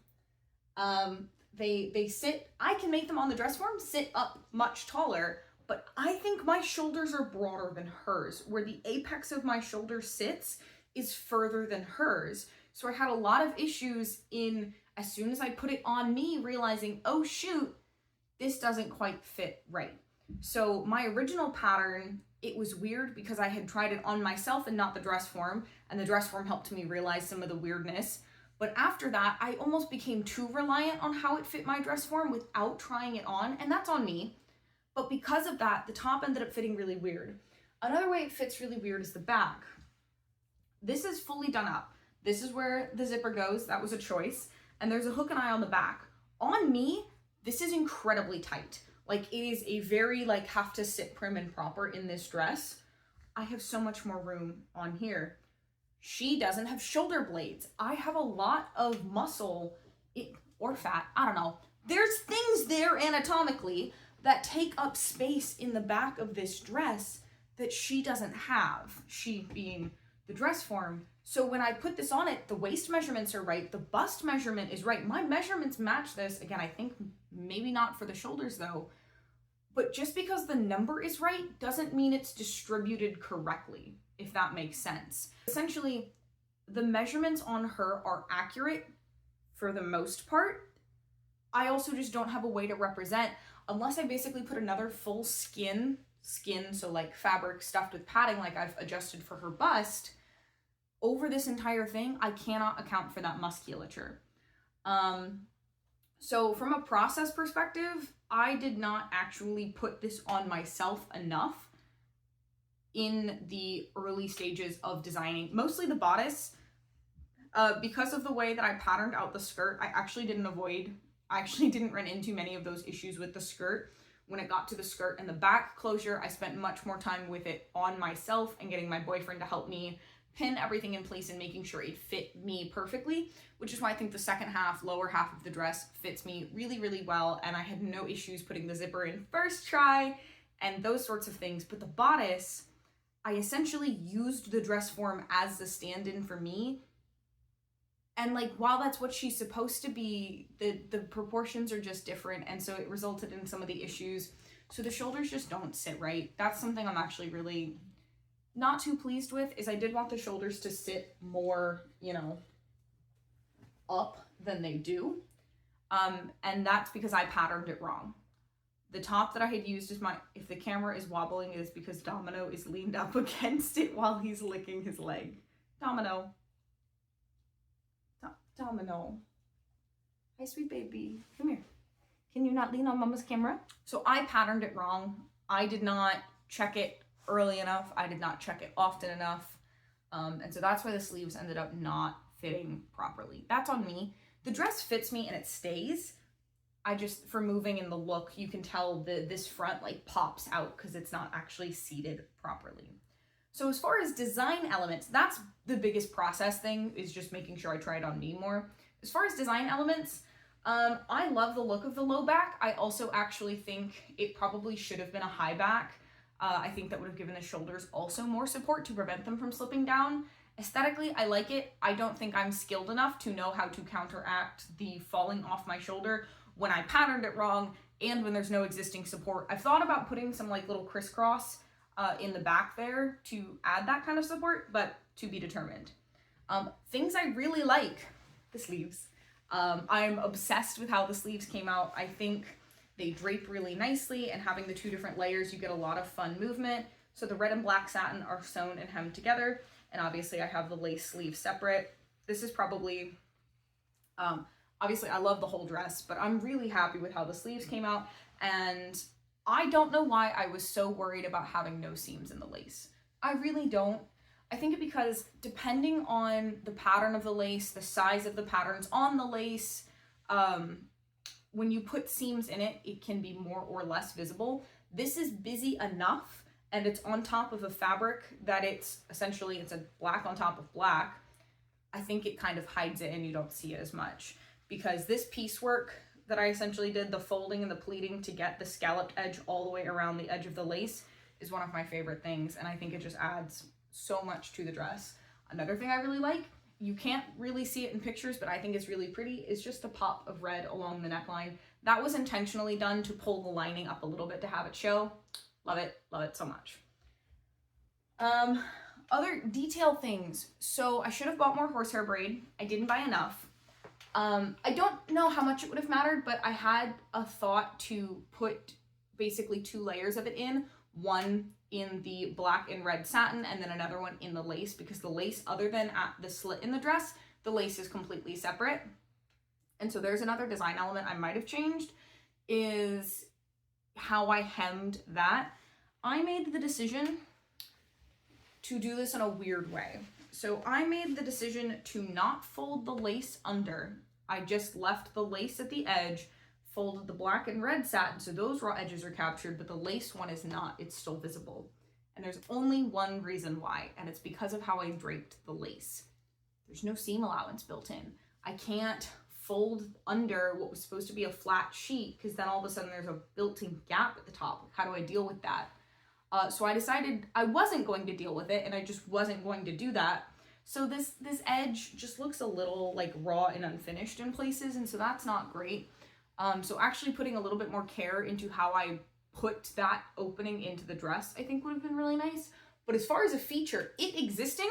They sit, I can make them on the dress form sit up much taller, but I think my shoulders are broader than hers. Where the apex of my shoulder sits is further than hers. So I had a lot of issues in, as soon as I put it on me, realizing, oh shoot, this doesn't quite fit right. So my original pattern, it was weird because I had tried it on myself and not the dress form, and the dress form helped me realize some of the weirdness. But after that, I almost became too reliant on how it fit my dress form without trying it on, and that's on me. But because of that, the top ended up fitting really weird. Another way it fits really weird is the back. This is fully done up. This is where the zipper goes. That was a choice. And there's a hook and eye on the back. On me, this is incredibly tight. Like, it is a very, like, have to sit prim and proper in this dress. I have so much more room on here. She doesn't have shoulder blades. I have a lot of muscle or fat, I don't know. There's things there anatomically that take up space in the back of this dress that she doesn't have, she being the dress form. So when I put this on it, the waist measurements are right, the bust measurement is right. My measurements match this. Again, I think maybe not for the shoulders though, but just because the number is right doesn't mean it's distributed correctly, if that makes sense. Essentially, the measurements on her are accurate for the most part. I also just don't have a way to represent, unless I basically put another full skin, so like fabric stuffed with padding like I've adjusted for her bust, over this entire thing. I cannot account for that musculature. So from a process perspective, I did not actually put this on myself enough in the early stages of designing, mostly the bodice. Because of the way that I patterned out the skirt, I actually didn't run into many of those issues with the skirt. When it got to the skirt and the back closure, I spent much more time with it on myself and getting my boyfriend to help me pin everything in place and making sure it fit me perfectly, which is why I think the second half, lower half of the dress fits me really, really well. And I had no issues putting the zipper in first try and those sorts of things. But the bodice, I essentially used the dress form as the stand-in for me. And like, while that's what she's supposed to be, the proportions are just different. And so it resulted in some of the issues. So the shoulders just don't sit right. That's something I'm actually really not too pleased with, is I did want the shoulders to sit more, you know, up than they do. And that's because I patterned it wrong. The top that I had used is if the camera is wobbling, it is because Domino is leaned up against it while he's licking his leg. Domino. Domino. Hi, sweet baby. Come here. Can you not lean on Mama's camera? So I patterned it wrong. I did not check it early enough. I did not check it often enough. And so that's why the sleeves ended up not fitting properly. That's on me. The dress fits me and it stays. I just, for moving in the look, you can tell this front like pops out because it's not actually seated properly. So as far as design elements, that's the biggest process thing, is just making sure I try it on me more. As far as design elements, I love the look of the low back. I also actually think it probably should have been a high back. I think that would have given the shoulders also more support to prevent them from slipping down. Aesthetically, I like it. I don't think I'm skilled enough to know how to counteract the falling off my shoulder when I patterned it wrong and when there's no existing support. I've thought about putting some like little crisscross in the back there to add that kind of support, but to be determined. Things I really like, the sleeves. I'm obsessed with how the sleeves came out. I think they drape really nicely, and having the two different layers, you get a lot of fun movement. So the red and black satin are sewn and hemmed together, and obviously I have the lace sleeve separate. This is probably, obviously I love the whole dress, but I'm really happy with how the sleeves came out, and I don't know why I was so worried about having no seams in the lace. I really don't. I think because depending on the pattern of the lace, the size of the patterns on the lace, when you put seams in it, it can be more or less visible. This is busy enough, and it's on top of a fabric that it's a black on top of black. I think it kind of hides it and you don't see it as much, because this piecework that I essentially did, the folding and the pleating to get the scalloped edge all the way around the edge of the lace, is one of my favorite things, and I think it just adds so much to the dress. Another thing I really like, you can't really see it in pictures, but I think it's really pretty, is just a pop of red along the neckline. That was intentionally done to pull the lining up a little bit to have it show. Love it so much. Other detail things. So I should have bought more horsehair braid. I didn't buy enough. I don't know how much it would have mattered, but I had a thought to put basically 2 layers of it in, one in the black and red satin and then another one in the lace, because the lace, other than at the slit in the dress, the lace is completely separate. And so there's another design element I might have changed, is how I hemmed that. I made the decision to do this in a weird way. So I made the decision to not fold the lace under. I just left the lace at the edge, folded the black and red satin, so those raw edges are captured, but the lace one is not, it's still visible. And there's only one reason why, and it's because of how I draped the lace. There's no seam allowance built in. I can't fold under what was supposed to be a flat sheet, because then all of a sudden there's a built-in gap at the top. How do I deal with that? So I decided I wasn't going to deal with it, and I just wasn't going to do that. So this edge just looks a little like raw and unfinished in places, and so that's not great. So actually putting a little bit more care into how I put that opening into the dress, I think would have been really nice. But as far as a feature, it existing,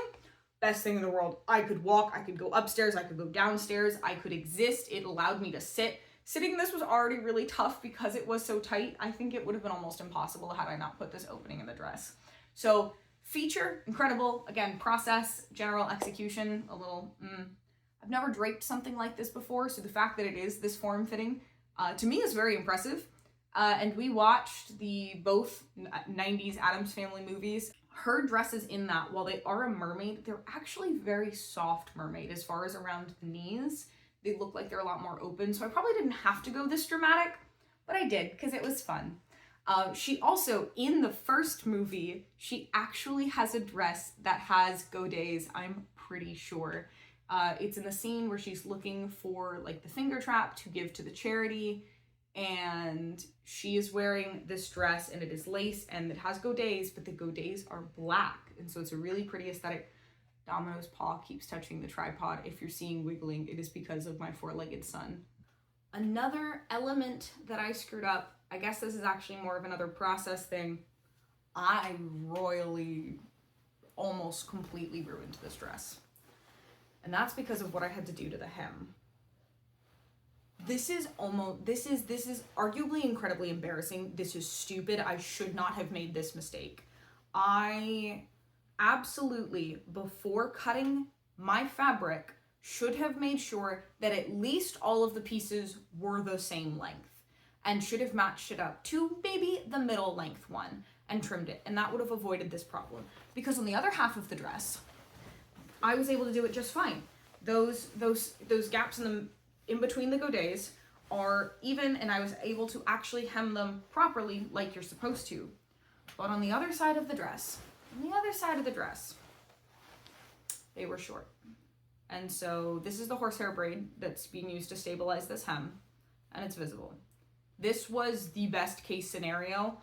best thing in the world. I could walk, I could go upstairs, I could go downstairs, I could exist. It allowed me to sit. Sitting in this was already really tough because it was so tight. I think it would have been almost impossible had I not put this opening in the dress. So feature, incredible. Again, process, general execution, a little, I've never draped something like this before, so the fact that it is this form-fitting, to me is very impressive. And we watched both 90s Addams Family movies. Her dresses in that, while they are a mermaid, they're actually very soft mermaid as far as around the knees. They look like they're a lot more open, so I probably didn't have to go this dramatic, but I did because it was fun. She also, in the first movie, she actually has a dress that has godets, I'm pretty sure. It's in the scene where she's looking for like the finger trap to give to the charity, and she is wearing this dress and it is lace and it has godets, but the godets are black, and so it's a really pretty aesthetic. Domino's paw keeps touching the tripod. If you're seeing wiggling, it is because of my 4-legged son. Another element that I screwed up, I guess this is actually more of another process thing. I royally, almost completely ruined this dress. And that's because of what I had to do to the hem. This is arguably incredibly embarrassing. This is stupid. I should not have made this mistake. I absolutely, before cutting my fabric, should have made sure that at least all of the pieces were the same length, and should have matched it up to maybe the middle length one and trimmed it, and that would have avoided this problem. Because on the other half of the dress, I was able to do it just fine. Those gaps in between the godets are even, and I was able to actually hem them properly like you're supposed to. But on the other side of the dress, they were short. And so this is the horsehair braid that's being used to stabilize this hem, and it's visible. This was the best case scenario,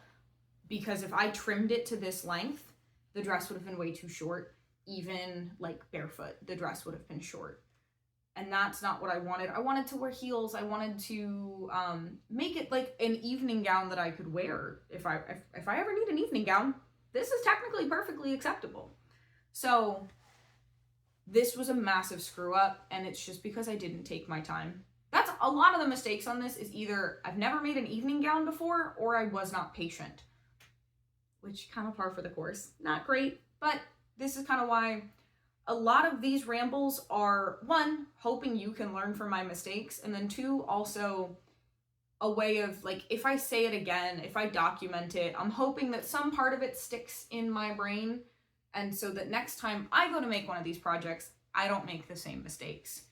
because if I trimmed it to this length, the dress would have been way too short. Even like barefoot, the dress would have been short. And that's not what I wanted. I wanted to wear heels. I wanted to make it like an evening gown that I could wear. If I ever need an evening gown, this is technically perfectly acceptable. So this was a massive screw up, and it's just because I didn't take my time. That's a lot of the mistakes on this, is either I've never made an evening gown before, or I was not patient, which kind of par for the course. Not great, but this is kind of why a lot of these rambles are, one, hoping you can learn from my mistakes, and then two, also a way of, like, if I say it again, if I document it, I'm hoping that some part of it sticks in my brain, and so that next time I go to make one of these projects, I don't make the same mistakes.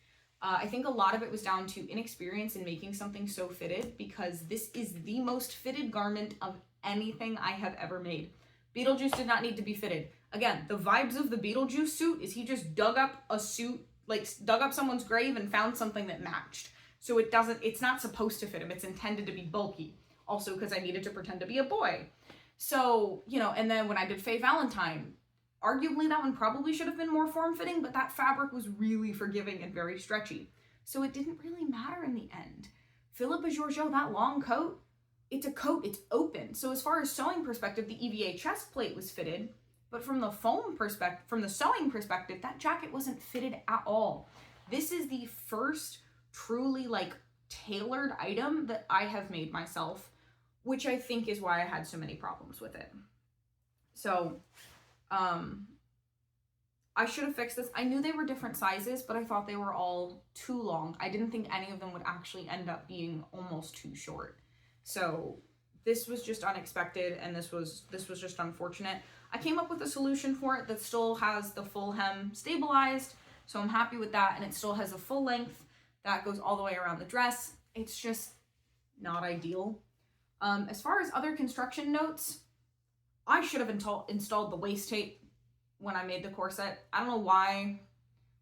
I think a lot of it was down to inexperience in making something so fitted, because this is the most fitted garment of anything I have ever made. Beetlejuice did not need to be fitted. Again, the vibes of the Beetlejuice suit is he just dug up a suit, like dug up someone's grave and found something that matched. So it's not supposed to fit him. It's intended to be bulky. Also because I needed to pretend to be a boy. So, you know, and then when I did Faye Valentine, arguably that one probably should have been more form-fitting, but that fabric was really forgiving and very stretchy. So it didn't really matter in the end. Philippa Georgiou, that long coat, it's a coat, it's open. So as far as sewing perspective, the EVA chest plate was fitted, but from the sewing perspective, that jacket wasn't fitted at all. This is the first truly like tailored item that I have made myself, which I think is why I had so many problems with it. So, I should have fixed this. I knew they were different sizes, but I thought they were all too long. I didn't think any of them would actually end up being almost too short. So this was just unexpected, and this was just unfortunate. I came up with a solution for it that still has the full hem stabilized, so I'm happy with that, and it still has a full length that goes all the way around the dress. It's just not ideal. As far as other construction notes, I should have installed the waist tape when I made the corset. I don't know why.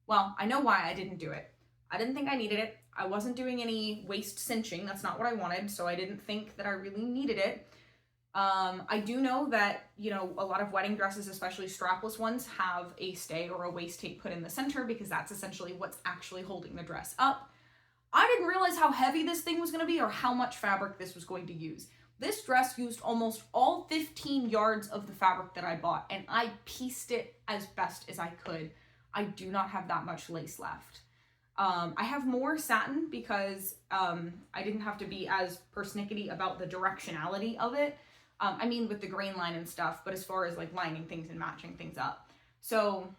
Well, I know why I didn't do it. I didn't think I needed it. I wasn't doing any waist cinching. That's not what I wanted, so I didn't think that I really needed it. I do know that, you know, a lot of wedding dresses, especially strapless ones, have a stay or a waist tape put in the center because that's essentially what's actually holding the dress up. I didn't realize how heavy this thing was going to be or how much fabric this was going to use. This dress used almost all 15 yards of the fabric that I bought, and I pieced it as best as I could. I do not have that much lace left. I have more satin because I didn't have to be as persnickety about the directionality of it. I mean, with the grain line and stuff, but as far as like lining things and matching things up. So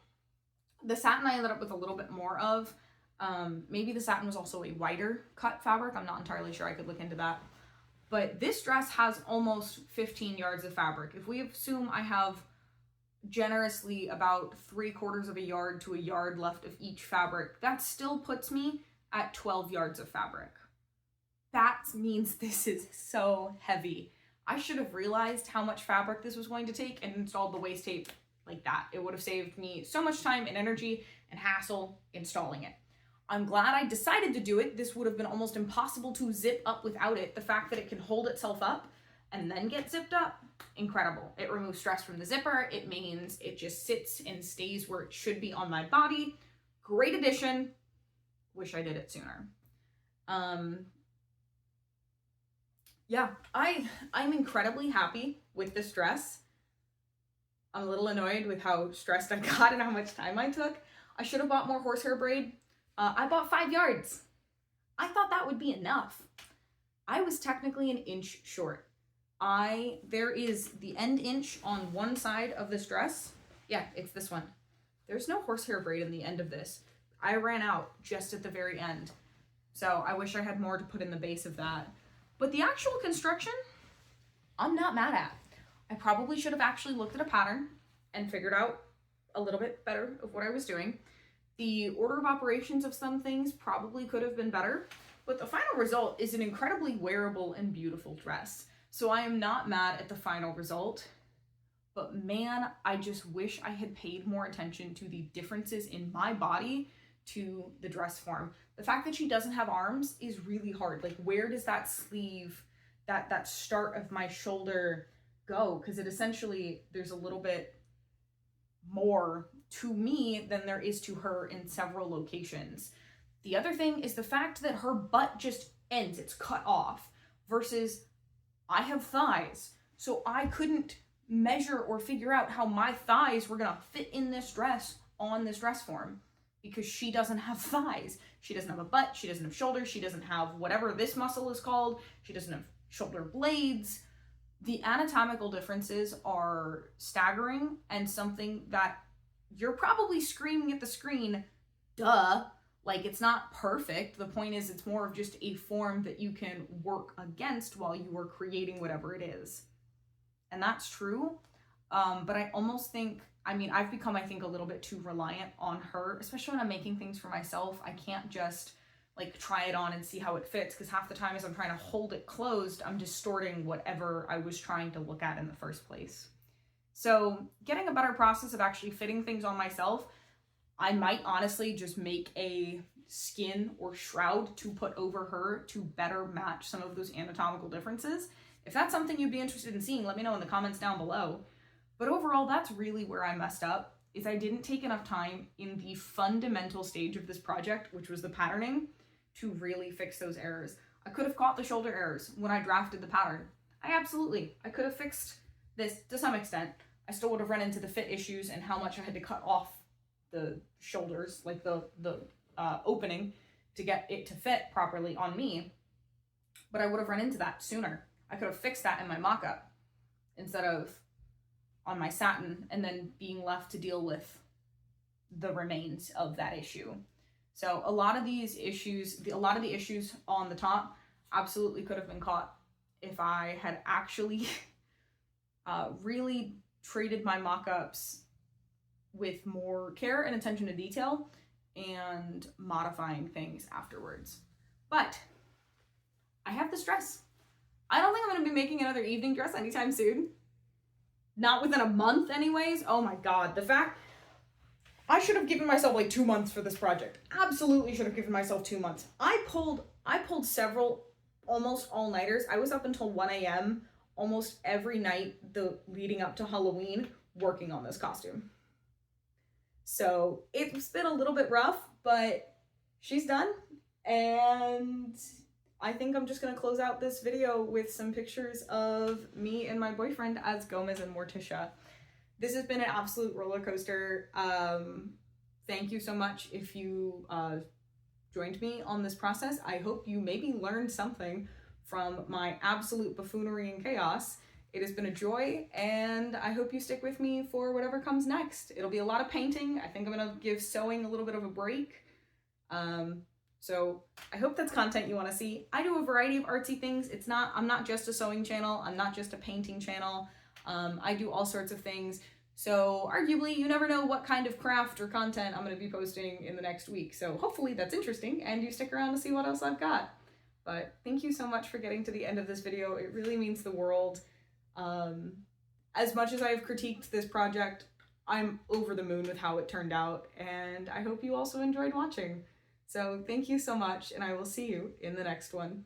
the satin I ended up with a little bit more of. Maybe the satin was also a wider cut fabric. I'm not entirely sure. I could look into that. But this dress has almost 15 yards of fabric. If we assume I have generously about 3/4 of a yard to a yard left of each fabric, that still puts me at 12 yards of fabric. That means this is so heavy. I should have realized how much fabric this was going to take and installed the waist tape like that. It would have saved me so much time and energy and hassle installing it. I'm glad I decided to do it. This would have been almost impossible to zip up without it. The fact that it can hold itself up and then get zipped up, incredible. It removes stress from the zipper. It means it just sits and stays where it should be on my body. Great addition. Wish I did it sooner. Yeah, I'm incredibly happy with this dress. I'm a little annoyed with how stressed I got and how much time I took. I should have bought more horsehair braid. I bought 5 yards. I thought that would be enough. I was technically an inch short. There is the end inch on one side of this dress. Yeah, it's this one. There's no horsehair braid in the end of this. I ran out just at the very end. So I wish I had more to put in the base of that. But the actual construction, I'm not mad at. I probably should have actually looked at a pattern and figured out a little bit better of what I was doing. The order of operations of some things probably could have been better, but the final result is an incredibly wearable and beautiful dress. So I am not mad at the final result, but man, I just wish I had paid more attention to the differences in my body to the dress form. The fact that she doesn't have arms is really hard. Like, where does that sleeve, that start of my shoulder go? Because it essentially, there's a little bit more to me than there is to her in several locations. The other thing is the fact that her butt just ends, it's cut off, versus I have thighs. So I couldn't measure or figure out how my thighs were gonna fit in this dress on this dress form because she doesn't have thighs. She doesn't have a butt, she doesn't have shoulders, she doesn't have whatever this muscle is called, she doesn't have shoulder blades. The anatomical differences are staggering and something that you're probably screaming at the screen, duh, like it's not perfect. The point is it's more of just a form that you can work against while you are creating whatever it is. And that's true. But I almost think, I mean, I've become, I think, a little bit too reliant on her, especially when I'm making things for myself. I can't just like try it on and see how it fits, because half the time as I'm trying to hold it closed, I'm distorting whatever I was trying to look at in the first place. So getting a better process of actually fitting things on myself, I might honestly just make a skin or shroud to put over her to better match some of those anatomical differences. If that's something you'd be interested in seeing, let me know in the comments down below. But overall, that's really where I messed up, is I didn't take enough time in the fundamental stage of this project, which was the patterning, to really fix those errors. I could have caught the shoulder errors when I drafted the pattern. I could have fixed this to some extent. I still would have run into the fit issues and how much I had to cut off the shoulders, like the opening, to get it to fit properly on me. But I would have run into that sooner. I could have fixed that in my mock-up instead of on my satin and then being left to deal with the remains of that issue. So a lot of the issues on the top absolutely could have been caught if I had actually really treated my mock-ups with more care and attention to detail and modifying things afterwards. But I have this dress. I don't think I'm going to be making another evening dress anytime soon. Not within a month anyways. Oh my god, the fact I should have given myself like 2 months for this project. Absolutely should have given myself 2 months. I pulled several almost all-nighters. I was up until 1 a.m. almost every night leading up to Halloween working on this costume. So it's been a little bit rough, but she's done. And I think I'm just going to close out this video with some pictures of me and my boyfriend as Gomez and Morticia. This has been an absolute roller coaster. Thank you so much if you joined me on this process. I hope you maybe learned something from my absolute buffoonery and chaos. It has been a joy, and I hope you stick with me for whatever comes next. It'll be a lot of painting. I think I'm gonna give sewing a little bit of a break. So I hope that's content you want to see. I do a variety of artsy things. I'm not just a sewing channel. I'm not just a painting channel. I do all sorts of things. So arguably, you never know what kind of craft or content I'm going to be posting in the next week. So hopefully that's interesting and you stick around to see what else I've got. But thank you so much for getting to the end of this video. It really means the world. As much as I've critiqued this project, I'm over the moon with how it turned out, and I hope you also enjoyed watching. So thank you so much, and I will see you in the next one.